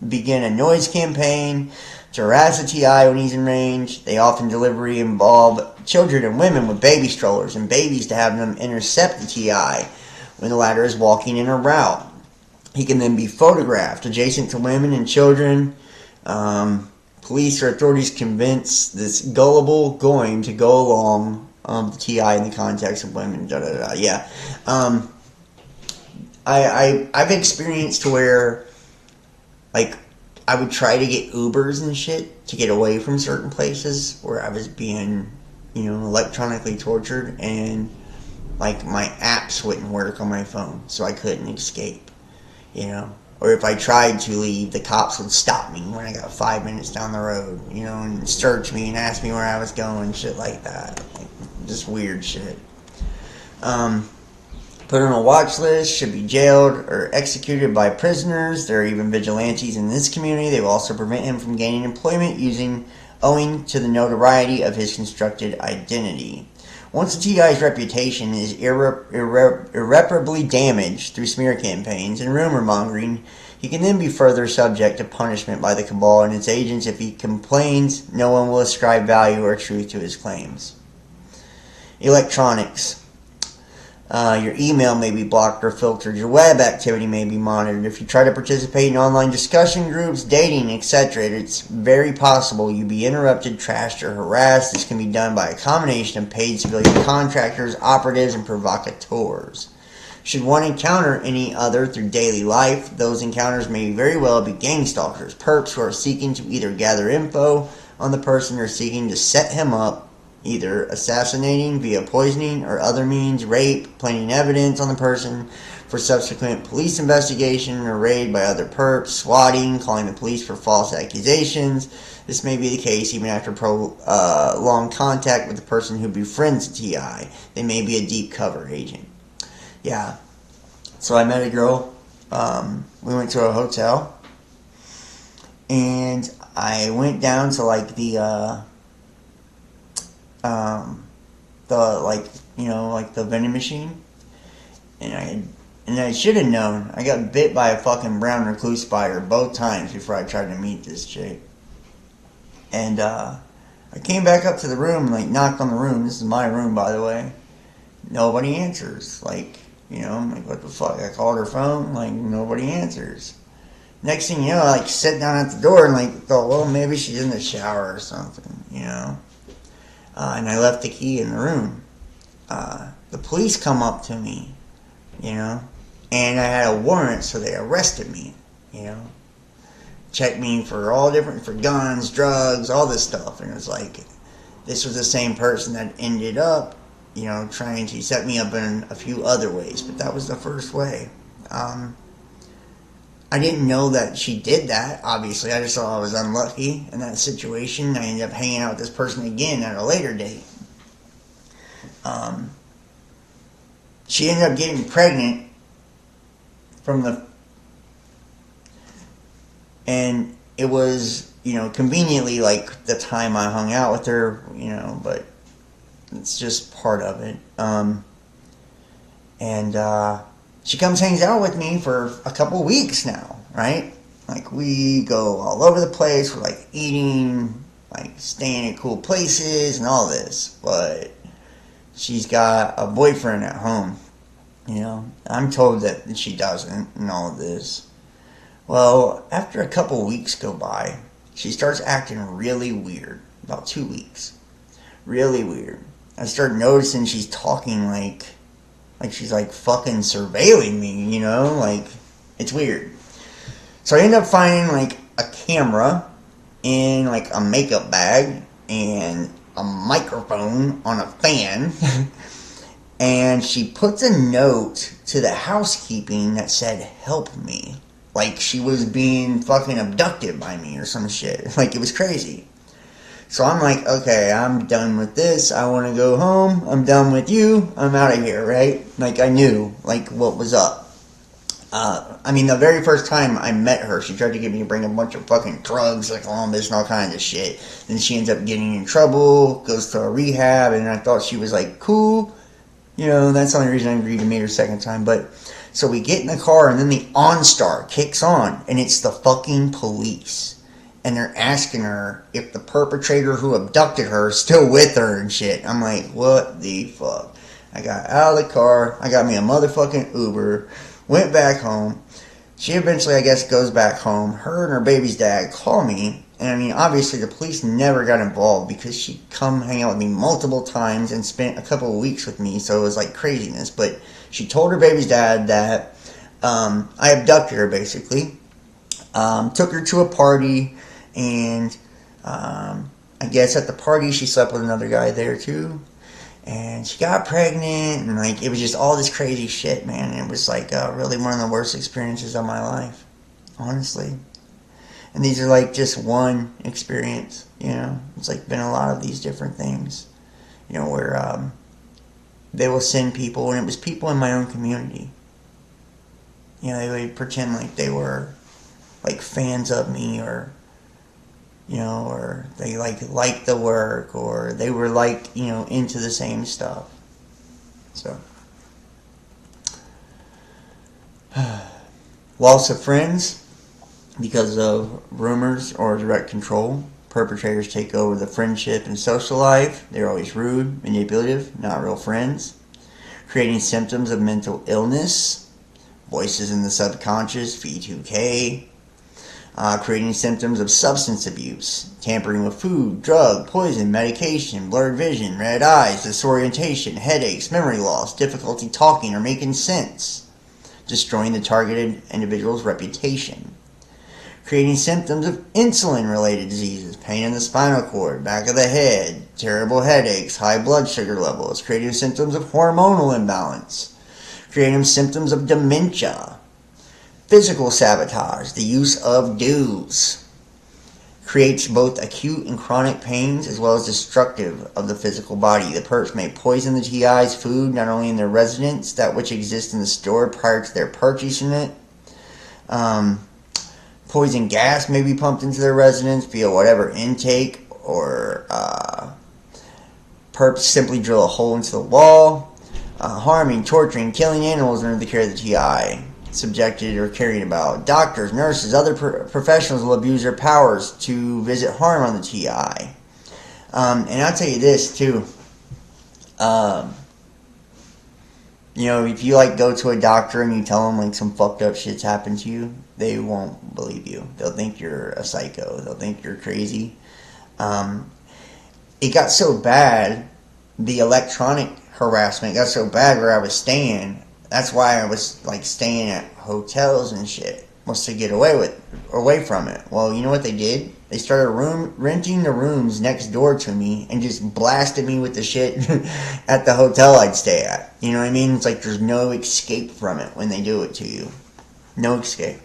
begin a noise campaign to harass the TI when he's in range. They often involve children and women with baby strollers and babies to have them intercept the TI when the latter is walking in a route. He can then be photographed adjacent to women and children. Police or authorities convince this gullible going to go along the TI in the context of women. Yeah. I've experienced to where, like, I would try to get Ubers and shit to get away from certain places where I was being, electronically tortured, and like my apps wouldn't work on my phone, so I couldn't escape. Or if I tried to leave, the cops would stop me when I got 5 minutes down the road, and search me and ask me where I was going, shit like that. Like, just weird shit. Put on a watch list, should be jailed or executed by prisoners. There are even vigilantes in this community. They will also prevent him from gaining employment owing to the notoriety of his constructed identity. Once the TI's reputation is irreparably damaged through smear campaigns and rumor mongering, he can then be further subject to punishment by the cabal and its agents. If he complains, no one will ascribe value or truth to his claims. Electronics. Your email may be blocked or filtered. Your web activity may be monitored. If you try to participate in online discussion groups, dating, etc., it's very possible you'll be interrupted, trashed, or harassed. This can be done by a combination of paid civilian contractors, operatives, and provocateurs. Should one encounter any other through daily life, those encounters may very well be gang stalkers, perps who are seeking to either gather info on the person or seeking to set him up, either assassinating via poisoning or other means, rape, planting evidence on the person for subsequent police investigation or raid by other perps, swatting, calling the police for false accusations. This may be the case even after prolonged contact with the person who befriends the TI. They may be a deep cover agent. Yeah. So I met a girl. We went to a hotel. And I went down to like the vending machine, and I should have known. I got bit by a fucking brown recluse spider both times before I tried to meet this chick. And I came back up to the room, like knocked on the room. This is my room, by the way. Nobody answers. I'm like, what the fuck? I called her phone, like nobody answers. Next thing you know, I sat down at the door and thought, well, maybe she's in the shower or something, and I left the key in the room. The police come up to me, and I had a warrant, so they arrested me, checked me for guns, drugs, all this stuff, and it was like, this was the same person that ended up, trying to set me up in a few other ways, but that was the first way. I didn't know that she did that, obviously. I just thought I was unlucky in that situation. I ended up hanging out with this person again at a later date. She ended up getting pregnant and it was, conveniently like the time I hung out with her, but it's just part of it. She comes hangs out with me for a couple weeks now, right? Like, we go all over the place. We're, eating, staying at cool places and all this. But she's got a boyfriend at home, I'm told that she doesn't and all of this. Well, after a couple weeks go by, she starts acting really weird. About 2 weeks. Really weird. I start noticing she's talking like she's fucking surveilling me, it's weird. So I end up finding a camera in a makeup bag and a microphone on a fan. And she puts a note to the housekeeping that said, "Help me." Like she was being fucking abducted by me or some shit. It was crazy. So I'm like, okay, I'm done with this. I want to go home. I'm done with you. I'm out of here, right? I knew, what was up. The very first time I met her, she tried to get me to bring a bunch of fucking drugs, Columbus and all kinds of shit. Then she ends up getting in trouble, goes to a rehab, and I thought she was, cool. That's the only reason I agreed to meet her second time. But, so we get in the car, and then the OnStar kicks on, and it's the fucking police. And they're asking her if the perpetrator who abducted her is still with her and shit. I'm like, what the fuck? I got out of the car. I got me a motherfucking Uber. Went back home. She eventually, I guess, goes back home. Her and her baby's dad call me. And I mean, obviously, the police never got involved because she'd come hang out with me multiple times and spent a couple of weeks with me. So it was like craziness. But she told her baby's dad that I abducted her, basically. Took her to a party. And I guess at the party, she slept with another guy there, too. And she got pregnant, and like it was just all this crazy shit, man. And it was like really one of the worst experiences of my life, honestly. And these are like just one experience, you know. It's like been a lot of these different things, you know, where they will send people, and it was people in my own community. You know, they would pretend like they were like fans of me, or you know, or they liked the work, or they were like, you know, into the same stuff. So, loss of friends because of rumors or direct control. Perpetrators take over the friendship and social life. They're always rude, manipulative, not real friends. Creating symptoms of mental illness. Voices in the subconscious, V2K. Creating symptoms of substance abuse, tampering with food, drug, poison, medication, blurred vision, red eyes, disorientation, headaches, memory loss, difficulty talking or making sense, destroying the targeted individual's reputation. Creating symptoms of insulin-related diseases, pain in the spinal cord, back of the head, terrible headaches, high blood sugar levels, creating symptoms of hormonal imbalance, creating symptoms of dementia. Physical sabotage, the use of DUs, creates both acute and chronic pains as well as destructive of the physical body. The perps may poison the TI's food, not only in their residence, that which exists in the store prior to their purchasing it. Poison gas may be pumped into their residence via whatever intake, or perps simply drill a hole into the wall. Harming, torturing, killing animals under the care of the TI. Subjected or carried about. Doctors, nurses, other professionals will abuse their powers to visit harm on the TI. And I'll tell you this too. You know, if you like go to a doctor and you tell them like some fucked up shit's happened to you, they won't believe you. They'll think you're a psycho. They'll think you're crazy. It got so bad, the electronic harassment got so bad where I was staying. That's why I was like staying at hotels and shit, was to get away from it. Well, you know what they did? They started renting the rooms next door to me and just blasted me with the shit at the hotel I'd stay at. You know what I mean? It's like there's no escape from it when they do it to you. No escape.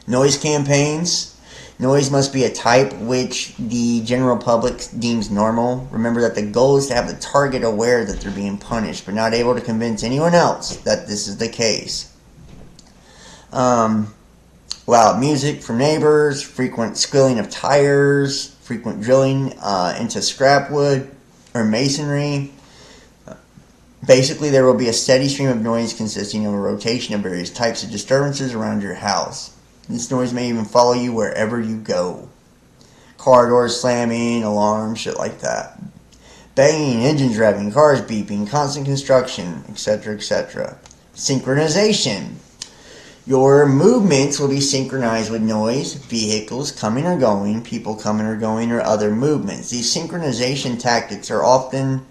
Noise campaigns. Noise must be a type which the general public deems normal. Remember that the goal is to have the target aware that they're being punished, but not able to convince anyone else that this is the case. Loud music from neighbors, frequent squealing of tires, frequent drilling into scrap wood or masonry. Basically, there will be a steady stream of noise consisting of a rotation of various types of disturbances around your house. This noise may even follow you wherever you go. Car doors slamming, alarms, shit like that. Banging, engines revving, cars beeping, constant construction, etc., etc. Synchronization. Your movements will be synchronized with noise, vehicles coming or going, people coming or going, or other movements. These synchronization tactics are often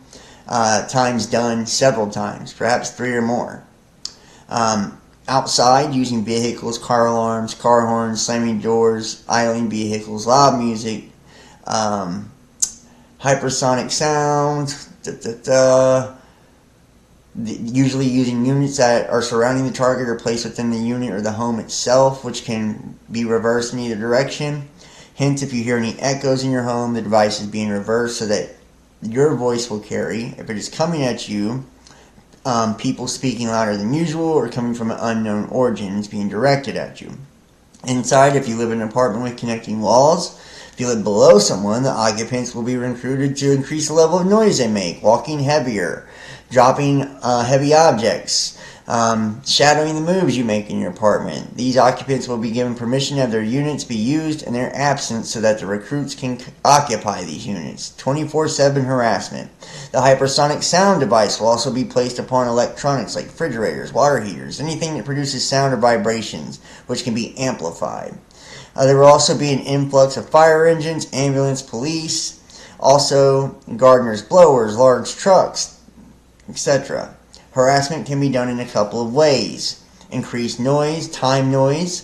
times done several times, perhaps 3 or more. Outside, using vehicles, car alarms, car horns, slamming doors, idling vehicles, loud music, hypersonic sound, usually using units that are surrounding the target or placed within the unit or the home itself, which can be reversed in either direction. Hence, if you hear any echoes in your home, the device is being reversed so that your voice will carry. If it is coming at you, people speaking louder than usual or coming from an unknown origin is being directed at you. Inside, if you live in an apartment with connecting walls, if you live below someone, the occupants will be recruited to increase the level of noise they make, walking heavier, dropping heavy objects, Shadowing the moves you make in your apartment. These occupants will be given permission to have their units be used in their absence so that the recruits can occupy these units. 24/7 harassment. The hypersonic sound device will also be placed upon electronics like refrigerators, water heaters, anything that produces sound or vibrations, which can be amplified. There will also be an influx of fire engines, ambulance, police, also gardeners, blowers, large trucks, etc. Harassment can be done in a couple of ways. Increased noise, time noise,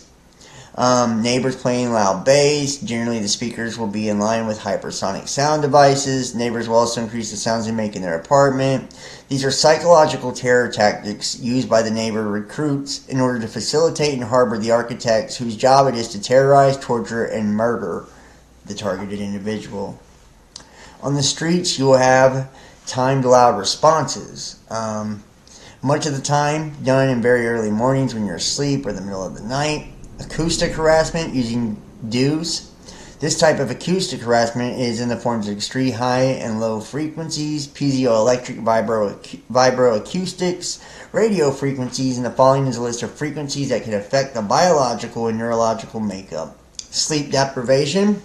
neighbors playing loud bass. Generally the speakers will be in line with hypersonic sound devices. Neighbors will also increase the sounds they make in their apartment. These are psychological terror tactics used by the neighbor recruits in order to facilitate and harbor the architects whose job it is to terrorize, torture, and murder the targeted individual. On the streets you will have timed loud responses. Much of the time done in very early mornings when you're asleep or the middle of the night. Acoustic harassment using DEWs. This type of acoustic harassment is in the forms of extreme high and low frequencies, piezoelectric vibroacoustics, radio frequencies, and the following is a list of frequencies that can affect the biological and neurological makeup. Sleep deprivation.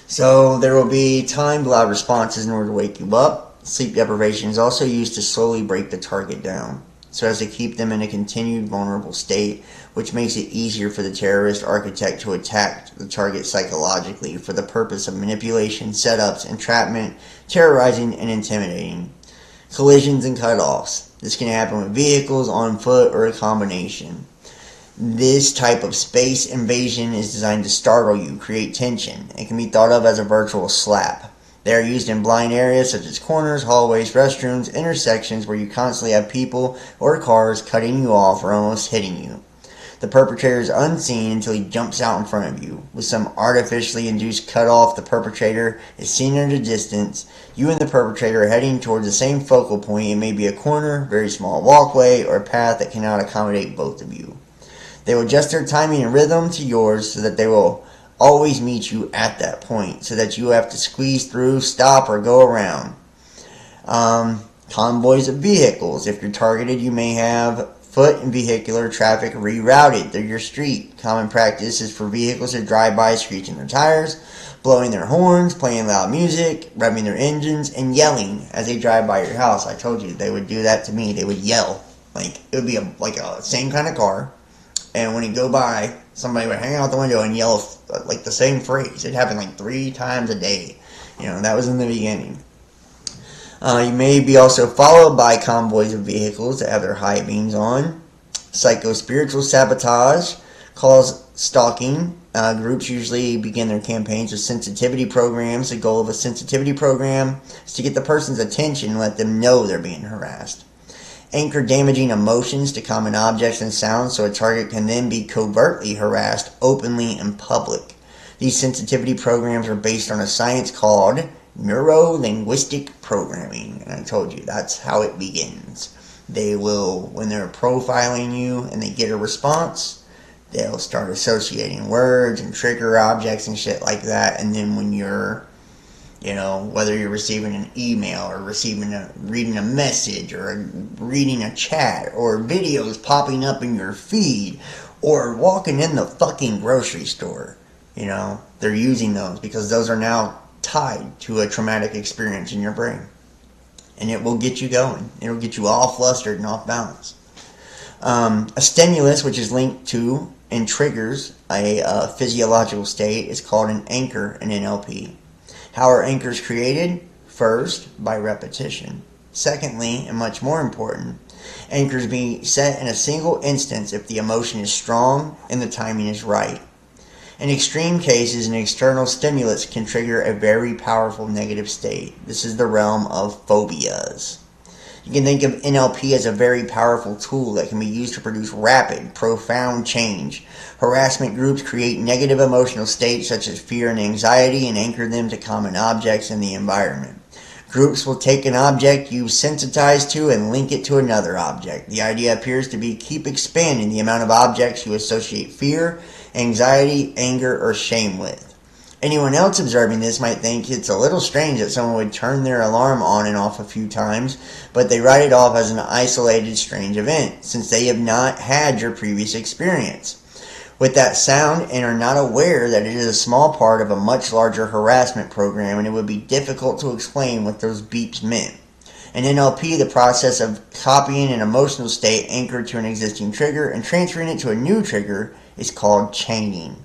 So there will be timed loud responses in order to wake you up. Sleep deprivation is also used to slowly break the target down, so as to keep them in a continued vulnerable state, which makes it easier for the terrorist architect to attack the target psychologically for the purpose of manipulation, setups, entrapment, terrorizing, and intimidating. Collisions and cutoffs. This can happen with vehicles, on foot, or a combination. This type of space invasion is designed to startle you, create tension. It can be thought of as a virtual slap. They are used in blind areas such as corners, hallways, restrooms, intersections where you constantly have people or cars cutting you off or almost hitting you. The perpetrator is unseen until he jumps out in front of you. With some artificially induced cutoff, the perpetrator is seen at a distance. You and the perpetrator are heading towards the same focal point. It may be a corner, very small walkway, or a path that cannot accommodate both of you. They will adjust their timing and rhythm to yours so that they will always meet you at that point, so that you have to squeeze through, stop, or go around. Convoys of vehicles. If you're targeted, you may have foot and vehicular traffic rerouted through your street. Common practice is for vehicles to drive by screeching their tires, blowing their horns, playing loud music, revving their engines, and yelling as they drive by your house. I told you they would do that to me. They would yell. Like, it would be like a same kind of car, and when you go by, somebody would hang out the window and yell like the same phrase. It happened like 3 times a day. That was in the beginning. You may be also followed by convoys of vehicles that have their high beams on. Psycho-spiritual sabotage, called stalking. Groups usually begin their campaigns with sensitivity programs. The goal of a sensitivity program is to get the person's attention and let them know they're being harassed. Anchor damaging emotions to common objects and sounds so a target can then be covertly harassed openly in public. These sensitivity programs are based on a science called neuro-linguistic programming. And I told you, that's how it begins. They will, when they're profiling you and they get a response, they'll start associating words and trigger objects and shit like that. And then when you're whether you're receiving an email or reading a message or reading a chat or videos popping up in your feed or walking in the fucking grocery store, they're using those because those are now tied to a traumatic experience in your brain. And it will get you going. It'll get you all flustered and off balance. A stimulus, which is linked to and triggers a physiological state, is called an anchor in NLP. How are anchors created? First, by repetition. Secondly, and much more important, anchors be set in a single instance if the emotion is strong and the timing is right. In extreme cases, an external stimulus can trigger a very powerful negative state. This is the realm of phobias. You can think of NLP as a very powerful tool that can be used to produce rapid, profound change. Harassment groups create negative emotional states such as fear and anxiety and anchor them to common objects in the environment. Groups will take an object you sensitize to and link it to another object. The idea appears to be keep expanding the amount of objects you associate fear, anxiety, anger, or shame with. Anyone else observing this might think it's a little strange that someone would turn their alarm on and off a few times, but they write it off as an isolated strange event, since they have not had your previous experience with that sound and are not aware that it is a small part of a much larger harassment program, and it would be difficult to explain what those beeps meant. In NLP, the process of copying an emotional state anchored to an existing trigger and transferring it to a new trigger is called chaining.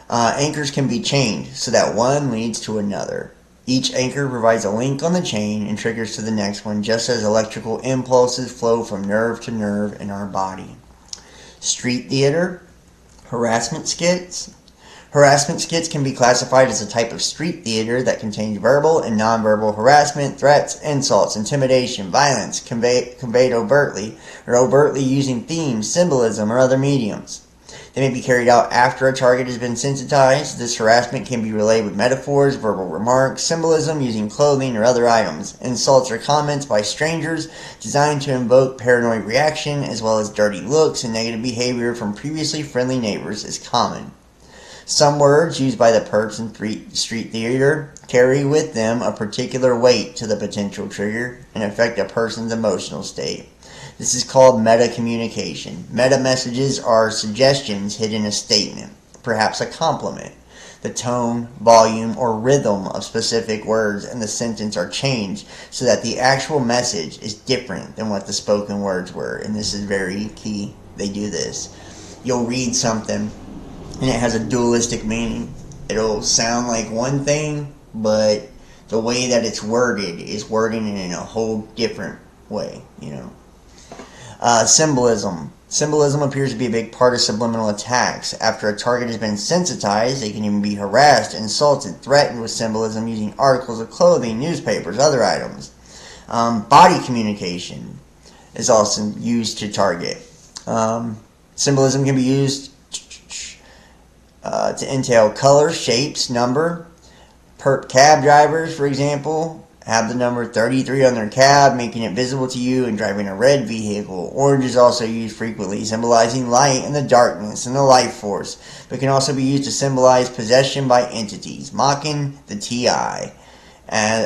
Anchors can be chained so that one leads to another. Each anchor provides a link on the chain and triggers to the next one, just as electrical impulses flow from nerve to nerve in our body. Street theater, harassment skits. Harassment skits can be classified as a type of street theater that contains verbal and nonverbal harassment, threats, insults, intimidation, violence conveyed overtly or overtly using themes, symbolism, or other mediums. They may be carried out after a target has been sensitized. This harassment can be relayed with metaphors, verbal remarks, symbolism using clothing or other items, insults or comments by strangers designed to invoke paranoid reaction, as well as dirty looks and negative behavior from previously friendly neighbors is common. Some words used by the perps in street theater carry with them a particular weight to the potential trigger and affect a person's emotional state. This is called meta-communication. Meta-messages are suggestions hidden in a statement, perhaps a compliment. The tone, volume, or rhythm of specific words in the sentence are changed so that the actual message is different than what the spoken words were. And this is very key. They do this. You'll read something and it has a dualistic meaning. It'll sound like one thing, but the way that it's worded is wording it in a whole different way, you know. Symbolism. Symbolism appears to be a big part of subliminal attacks. After a target has been sensitized, they can even be harassed, insulted, threatened with symbolism using articles of clothing, newspapers, other items. Body communication is also used to target. Symbolism can be used to entail color, shapes, number. Perp cab drivers, for example, have the number 33 on their cab, making it visible to you and driving a red vehicle. Orange is also used frequently, symbolizing light and the darkness and the life force, but can also be used to symbolize possession by entities, mocking the TI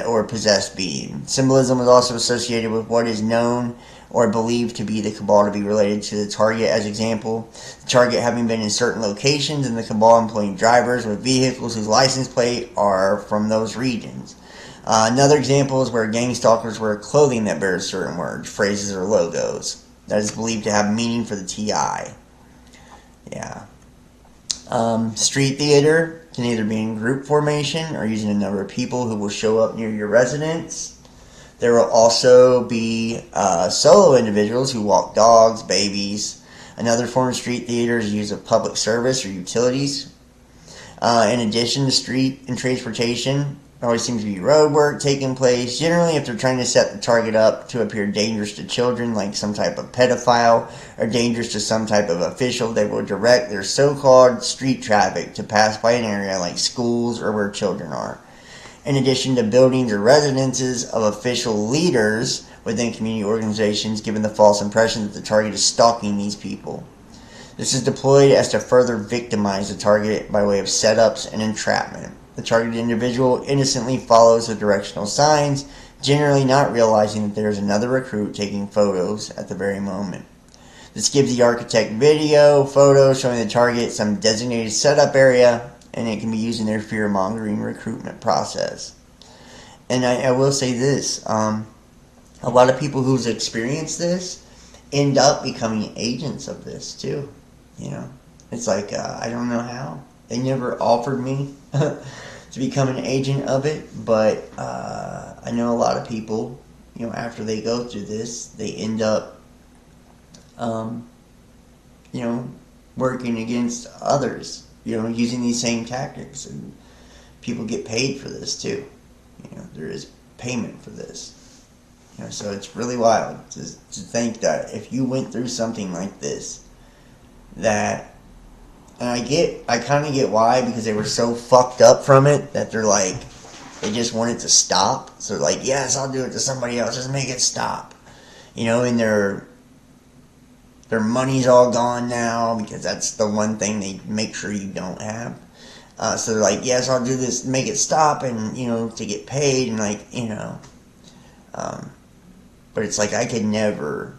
or possessed being. Symbolism is also associated with what is known or believed to be the cabal to be related to the target. As example, the target having been in certain locations and the cabal employing drivers with vehicles whose license plate are from those regions. Another example is where gang stalkers wear clothing that bears certain words, phrases, or logos that is believed to have meaning for the TI. Yeah. Street theater can either be in group formation or using a number of people who will show up near your residence. There will also be solo individuals who walk dogs, babies. Another form of street theater is use of public service or utilities. In addition to street and transportation, there always seems to be road work taking place. Generally, if they're trying to set the target up to appear dangerous to children, like some type of pedophile, or dangerous to some type of official, they will direct their so-called street traffic to pass by an area like schools or where children are. In addition to buildings or residences of official leaders within community organizations, giving the false impression that the target is stalking these people. This is deployed as to further victimize the target by way of setups and entrapment. The targeted individual innocently follows the directional signs, generally not realizing that there is another recruit taking photos at the very moment. This gives the architect video, photos showing the target some designated setup area, and it can be used in their fear-mongering recruitment process. And I will say this, a lot of people who's experienced this end up becoming agents of this too. You know, it's like, I don't know how. They never offered me to become an agent of it, but I know a lot of people, you know, after they go through this, they end up, you know, working against others, you know, using these same tactics, and people get paid for this too. You know, there is payment for this. You know, so it's really wild to think that if you went through something like this, that, and I kind of get why, because they were so fucked up from it that they're like, they just want it to stop. So they're like, yes, I'll do it to somebody else, just make it stop. You know, and their money's all gone now, because that's the one thing they make sure you don't have. So they're like, yes, I'll do this, make it stop, and, to get paid, and but it's like I could never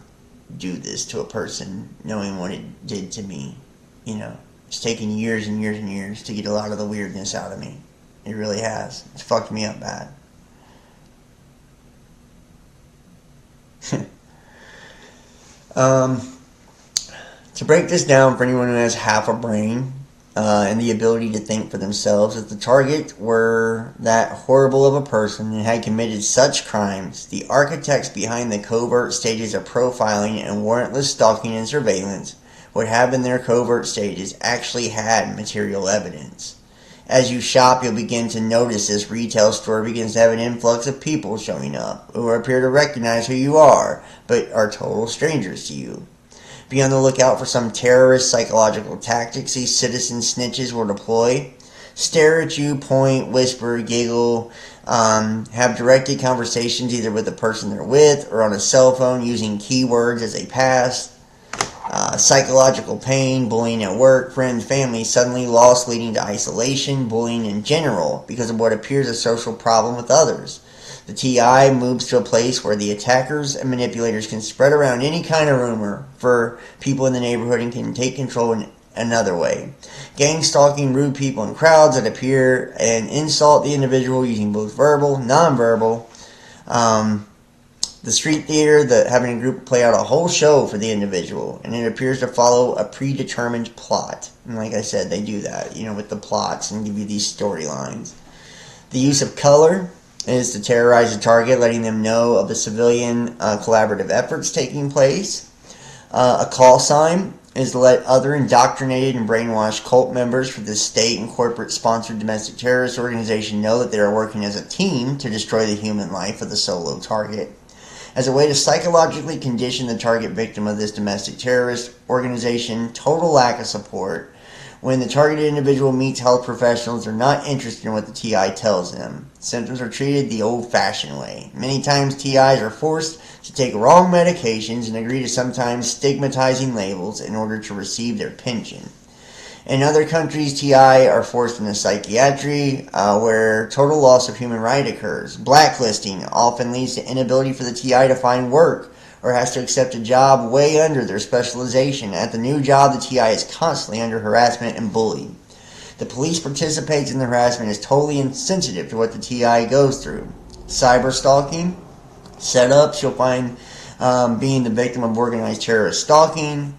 do this to a person knowing what it did to me. It's taken years and years and years to get a lot of the weirdness out of me. It really has. It's fucked me up bad. To break this down for anyone who has half a brain and the ability to think for themselves, if the target were that horrible of a person and had committed such crimes, the architects behind the covert stages of profiling and warrantless stalking and surveillance would have in their covert stages actually had material evidence. As you shop, you'll begin to notice this retail store begins to have an influx of people showing up who appear to recognize who you are, but are total strangers to you. Be on the lookout for some terrorist psychological tactics these citizen snitches will deploy. Stare at you, point, whisper, giggle, have directed conversations either with the person they're with or on a cell phone using keywords as they pass. Psychological pain, bullying at work, friends, family, suddenly loss leading to isolation, bullying in general because of what appears a social problem with others. The TI moves to a place where the attackers and manipulators can spread around any kind of rumor for people in the neighborhood and can take control in another way. Gang stalking rude people in crowds that appear and insult the individual using both verbal, nonverbal. The street theater, having a group play out a whole show for the individual, and it appears to follow a predetermined plot. And like I said, they do that, with the plots and give you these storylines. The use of color is to terrorize the target, letting them know of the civilian collaborative efforts taking place. A call sign is to let other indoctrinated and brainwashed cult members for the state and corporate-sponsored domestic terrorist organization know that they are working as a team to destroy the human life of the solo target. As a way to psychologically condition the target victim of this domestic terrorist organization, total lack of support. When the targeted individual meets health professionals, they're not interested in what the TI tells them. Symptoms are treated the old-fashioned way. Many times TIs are forced to take wrong medications and agree to sometimes stigmatizing labels in order to receive their pension. In other countries, TI are forced into psychiatry, where total loss of human right occurs. Blacklisting often leads to inability for the TI to find work, or has to accept a job way under their specialization. At the new job, the TI is constantly under harassment and bullying. The police participates in the harassment and is totally insensitive to what the TI goes through. Cyber stalking, setups, you'll find being the victim of organized terrorist stalking.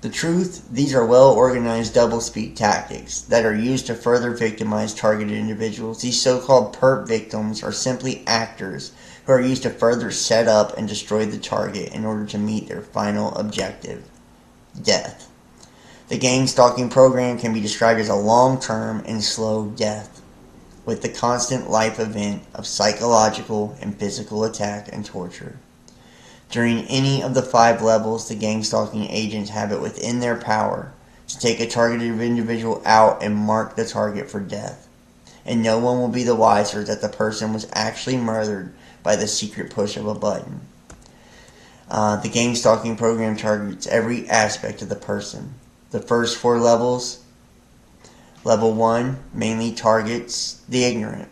The truth, these are well-organized doublespeak tactics that are used to further victimize targeted individuals. These so-called perp victims are simply actors who are used to further set up and destroy the target in order to meet their final objective, death. The gang stalking program can be described as a long-term and slow death, with the constant life event of psychological and physical attack and torture. During any of the 5 levels, the gang stalking agents have it within their power to take a targeted individual out and mark the target for death. And no one will be the wiser that the person was actually murdered by the secret push of a button. The gang stalking program targets every aspect of the person. The first 4 levels, level 1 mainly targets the ignorant.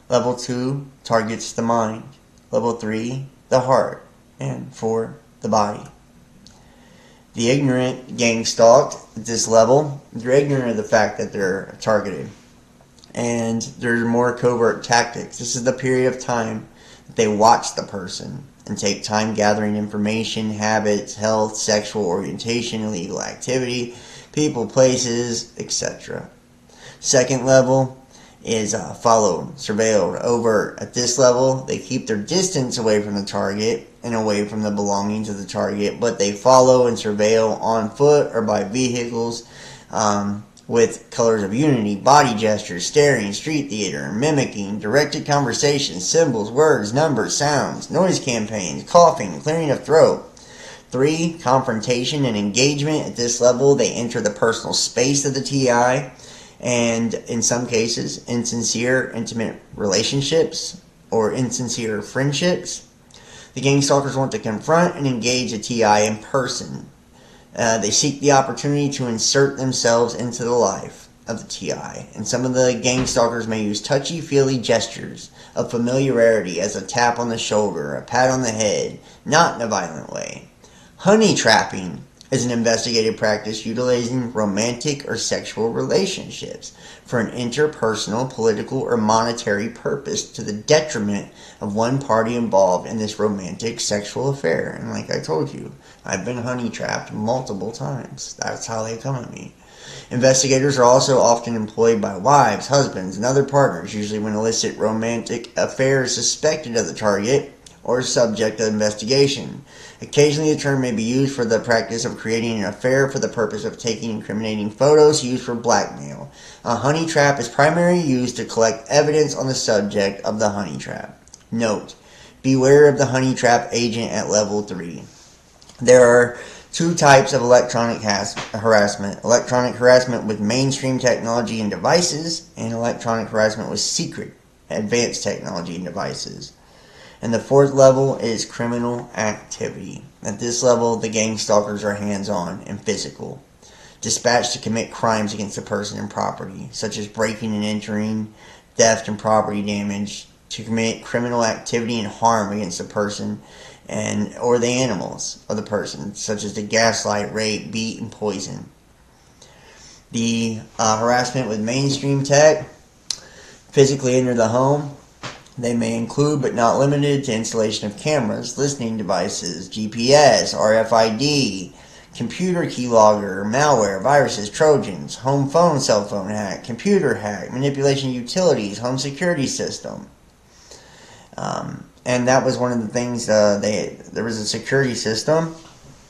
Level 2 targets the mind. Level 3, the heart. And 4, the body. The ignorant gang stalked at this level, they're ignorant of the fact that they're targeted. And there's more covert tactics. This is the period of time that they watch the person and take time gathering information, habits, health, sexual orientation, illegal activity, people, places, etc. Second level is followed, surveilled, overt. At this level, they keep their distance away from the target and away from the belongings of the target, but they follow and surveil on foot or by vehicles with colors of unity, body gestures, staring, street theater, mimicking, directed conversations, symbols, words, numbers, sounds, noise campaigns, coughing, clearing of throat. 3, confrontation and engagement. At this level, they enter the personal space of the TI, and in some cases, insincere, intimate relationships or insincere friendships. The gang stalkers want to confront and engage a TI in person. They seek the opportunity to insert themselves into the life of the TI, and some of the gang stalkers may use touchy-feely gestures of familiarity as a tap on the shoulder, a pat on the head, not in a violent way. Honey trapping is an investigative practice utilizing romantic or sexual relationships for an interpersonal, political, or monetary purpose to the detriment of one party involved in this romantic sexual affair. And like I told you, I've been honey trapped multiple times. That's how they come at me. Investigators are also often employed by wives, husbands, and other partners, usually when illicit romantic affair is suspected of the target or subject of investigation. Occasionally, the term may be used for the practice of creating an affair for the purpose of taking incriminating photos used for blackmail. A honey trap is primarily used to collect evidence on the subject of the honey trap. Note: beware of the honey trap agent at level 3. There are two types of electronic harassment. Electronic harassment with mainstream technology and devices, and electronic harassment with secret, advanced technology and devices. And the fourth level is criminal activity. At this level, the gang stalkers are hands-on and physical, dispatched to commit crimes against the person and property, such as breaking and entering, theft and property damage, to commit criminal activity and harm against the person and or the animals of the person, such as to gaslight, rape, beat, and poison. The harassment with mainstream tech, physically enter the home. They may include, but not limited to, installation of cameras, listening devices, GPS, RFID, computer keylogger, malware, viruses, trojans, home phone, cell phone hack, computer hack, manipulation of utilities, home security system. And that was one of the things, there was a security system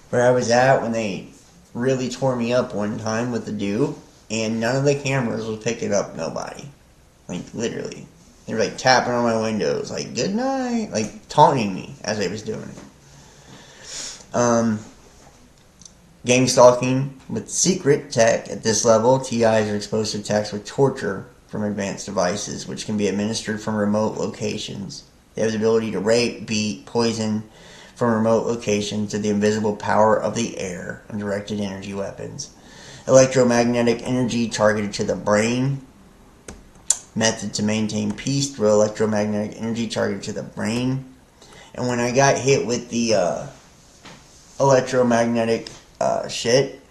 where I was at when they really tore me up one time with the do, and none of the cameras was picking up nobody. Like, literally. They were like tapping on my windows, like, good night, like taunting me as I was doing it. Gang stalking with secret tech. At this level, TIs are exposed to attacks with torture from advanced devices, which can be administered from remote locations. They have the ability to rape, beat, poison from remote locations to the invisible power of the air and directed energy weapons. Electromagnetic energy targeted to the brain. Method to maintain peace through electromagnetic energy targeted to the brain. And when I got hit with the electromagnetic shit,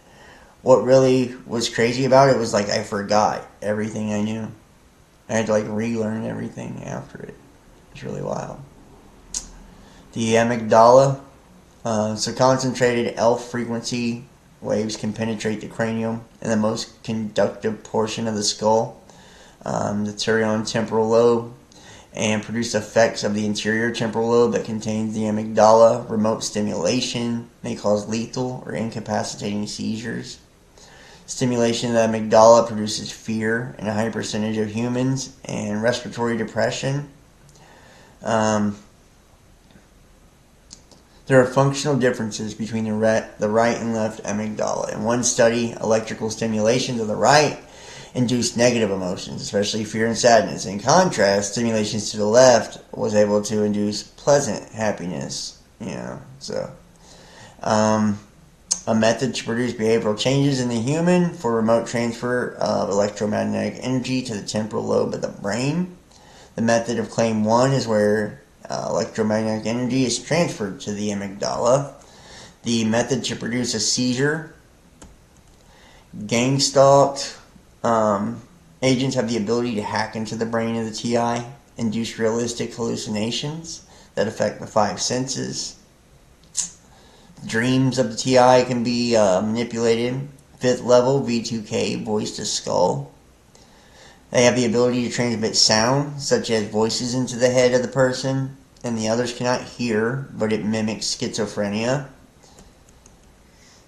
what really was crazy about it was like I forgot everything I knew. I had to like relearn everything after it. It's really wild. The amygdala. So concentrated ELF frequency waves can penetrate the cranium and the most conductive portion of the skull, the temporal lobe, and produce effects of the interior temporal lobe that contains the amygdala. Remote stimulation may cause lethal or incapacitating seizures. Stimulation of the amygdala produces fear in a high percentage of humans and respiratory depression. There are functional differences between the right and left amygdala. In one study, electrical stimulation to the right induced negative emotions, especially fear and sadness. In contrast, stimulations to the left was able to induce pleasant happiness. A method to produce behavioral changes in the human for remote transfer of electromagnetic energy to the temporal lobe of the brain. The method of Claim 1 is where electromagnetic energy is transferred to the amygdala. The method to produce a seizure. Gang stalked agents have the ability to hack into the brain of the TI, induce realistic hallucinations that affect the five senses. Dreams of the TI can be manipulated. 5th level, V2K, voice to skull. They have the ability to transmit sound, such as voices into the head of the person, and the others cannot hear, but it mimics schizophrenia.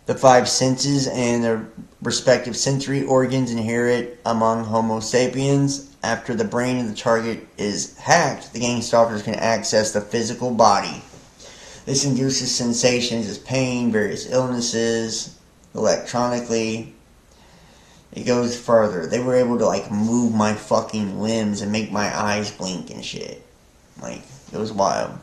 The five senses and their respective sensory organs inherit among Homo sapiens. After the brain of the target is hacked, the gang stalkers can access the physical body. This induces sensations as pain, various illnesses, electronically. It goes further. They were able to like move my fucking limbs and make my eyes blink and shit. Like, it was wild.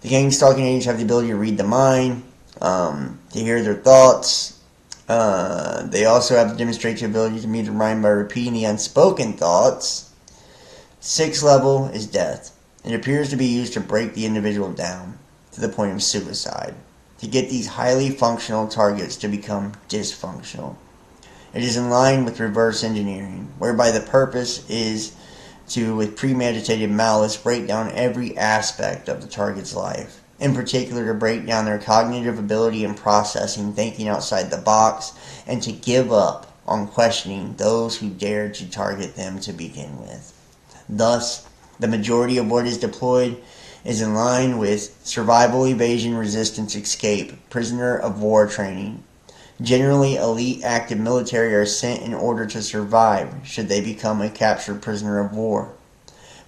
The gang stalking agents have the ability to read the mind, to hear their thoughts, They also have to demonstrate the ability to meet the mind by repeating the unspoken thoughts. 6th level is death. It appears to be used to break the individual down to the point of suicide, to get these highly functional targets to become dysfunctional. It is in line with reverse engineering, whereby the purpose is to, with premeditated malice, break down every aspect of the target's life. In particular, to break down their cognitive ability in processing, thinking outside the box, and to give up on questioning those who dare to target them to begin with. Thus, the majority of what is deployed is in line with survival, evasion, resistance, escape, prisoner of war training. Generally, elite active military are sent in order to survive should they become a captured prisoner of war.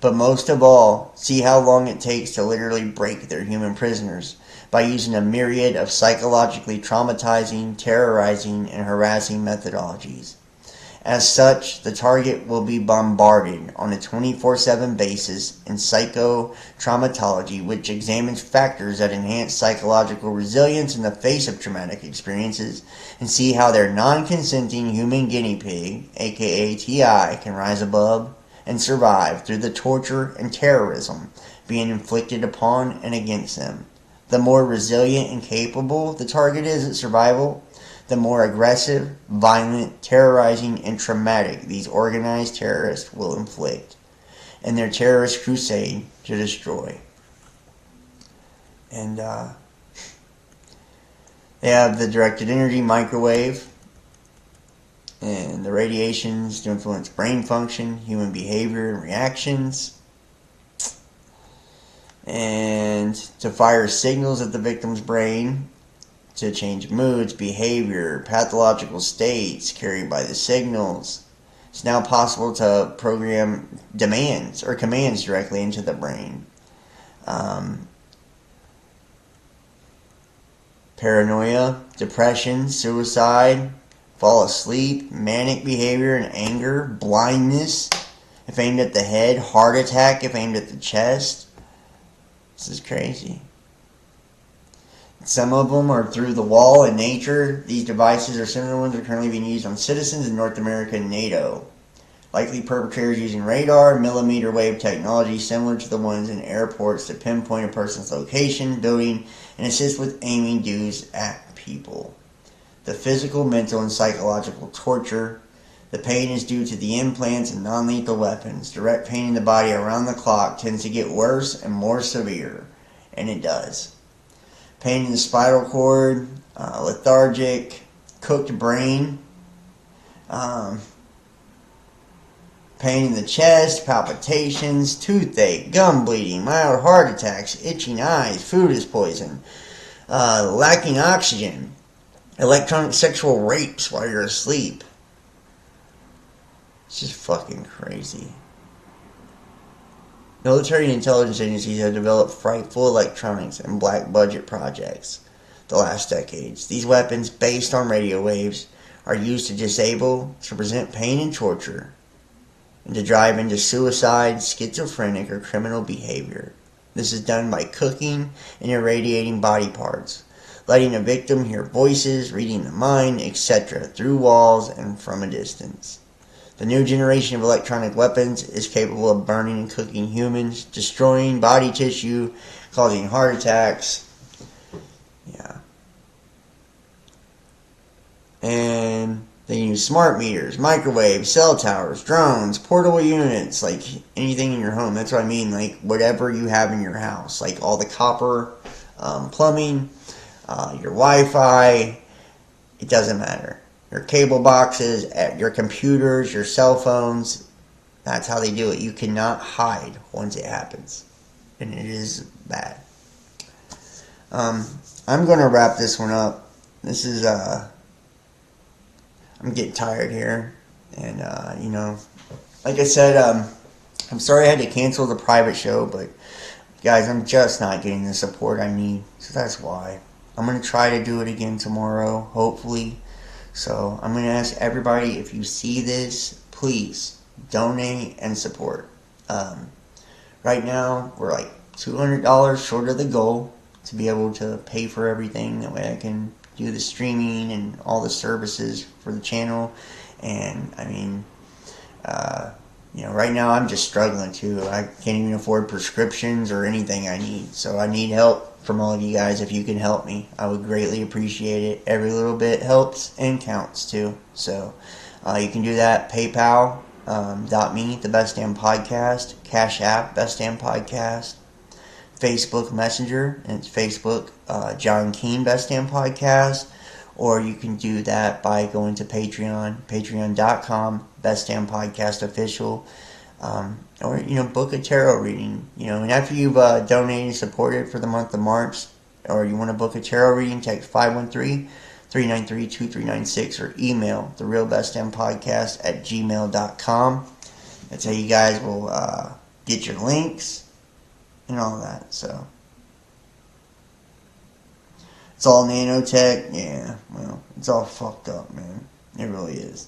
But most of all, see how long it takes to literally break their human prisoners by using a myriad of psychologically traumatizing, terrorizing, and harassing methodologies. As such, the target will be bombarded on a 24/7 basis in psychotraumatology, which examines factors that enhance psychological resilience in the face of traumatic experiences, and see how their non-consenting human guinea pig, aka TI, can rise above and survive through the torture and terrorism being inflicted upon and against them. The more resilient and capable the target is at survival, the more aggressive, violent, terrorizing, and traumatic these organized terrorists will inflict in their terrorist crusade to destroy. And they have the directed energy microwave and the radiations to influence brain function, human behavior, and reactions, and to fire signals at the victim's brain to change moods, behavior, pathological states carried by the signals. It's now possible to program demands or commands directly into the brain. Paranoia, depression, suicide, fall asleep, manic behavior and anger, blindness if aimed at the head, heart attack if aimed at the chest. This is crazy. Some of them are through the wall in nature. These devices are similar ones that are currently being used on citizens in North America and NATO. Likely perpetrators using radar, millimeter wave technology similar to the ones in airports to pinpoint a person's location, building, and assist with aiming dues at people. The physical, mental, and psychological torture. The pain is due to the implants and non-lethal weapons. Direct pain in the body around the clock tends to get worse and more severe, and it does. Pain in the spinal cord, lethargic, cooked brain, pain in the chest, palpitations, toothache, gum bleeding, mild heart attacks, itching eyes, food is poison, lacking oxygen, electronic sexual rapes while you're asleep. It's just fucking crazy. Military and intelligence agencies have developed frightful electronics and black budget projects the last decades. These weapons, based on radio waves, are used to disable, to present pain and torture, and to drive into suicide, schizophrenic, or criminal behavior. This is done by cooking and irradiating body parts, letting a victim hear voices, reading the mind, etc., through walls and from a distance. The new generation of electronic weapons is capable of burning and cooking humans, destroying body tissue, causing heart attacks. Yeah. And they use smart meters, microwaves, cell towers, drones, portable units, like anything in your home. That's what I mean, like whatever you have in your house, like all the copper, plumbing, your Wi-Fi, it doesn't matter. Your cable boxes, your computers, your cell phones, that's how they do it. You cannot hide once it happens. And it is bad. I'm going to wrap this one up. This is, I'm getting tired here. And, like I said, I'm sorry I had to cancel the private show, but guys, I'm just not getting the support I need. So that's why. I'm going to try to do it again tomorrow, hopefully. So I'm going to ask everybody, if you see this, please donate and support. Right now, we're like $200 short of the goal to be able to pay for everything. That way I can do the streaming and all the services for the channel. And I mean, right now I'm just struggling too. I can't even afford prescriptions or anything I need. So I need help from all of you guys. If you can help me, I would greatly appreciate it. Every little bit helps and counts too. So you can do that. PayPal.me, the Best Damn Podcast. Cash App, Best Damn Podcast. Facebook Messenger, and it's Facebook, John Keane, Best Damn Podcast. Or you can do that by going to Patreon, patreon.com, Best Damn Podcast Official. Or, book a tarot reading. And after you've donated and supported for the month of March, or you want to book a tarot reading, text 513-393-2396 or email therealbestdampodcast@gmail.com. That's how you guys will get your links and all that. So it's all nanotech. Yeah, well, it's all fucked up, man. It really is.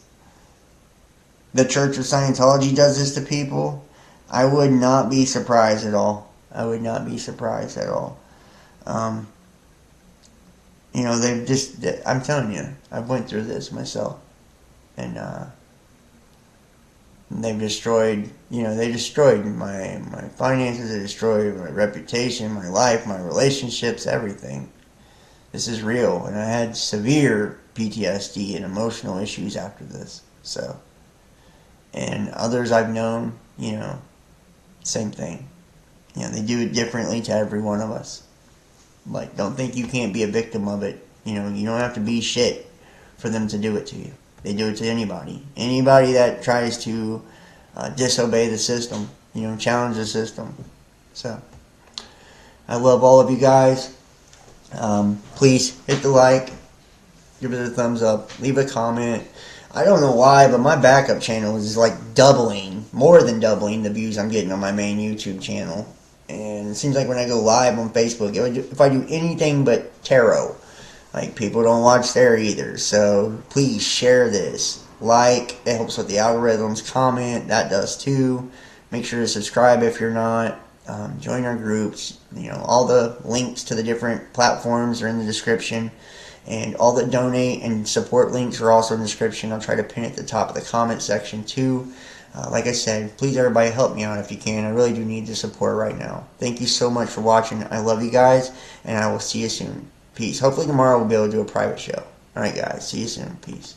The Church of Scientology does this to people. I would not be surprised at all. I would not be surprised at all. They've just, I'm telling you, I've went through this myself. And they've destroyed, they destroyed my finances, they destroyed my reputation, my life, my relationships, everything. This is real, and I had severe PTSD and emotional issues after this. So, and others I've known, same thing. They do it differently to every one of us. Like, don't think you can't be a victim of it. You don't have to be shit for them to do it to you. They do it to anybody. Anybody that tries to disobey the system, challenge the system. So, I love all of you guys. Please hit the like, give it a thumbs up, leave a comment. I don't know why, but my backup channel is like more than doubling the views I'm getting on my main YouTube channel. And it seems like when I go live on Facebook, if I do anything but tarot, like, people don't watch there either. So please share this. Like, it helps with the algorithms. Comment, that does too. Make sure to subscribe if you're not. Join our groups. All the links to the different platforms are in the description. And all the donate and support links are also in the description. I'll try to pin it at the top of the comment section too. Like I said, please everybody help me out if you can. I really do need the support right now. Thank you so much for watching. I love you guys, and I will see you soon. Peace. Hopefully tomorrow we'll be able to do a private show. Alright guys, see you soon. Peace.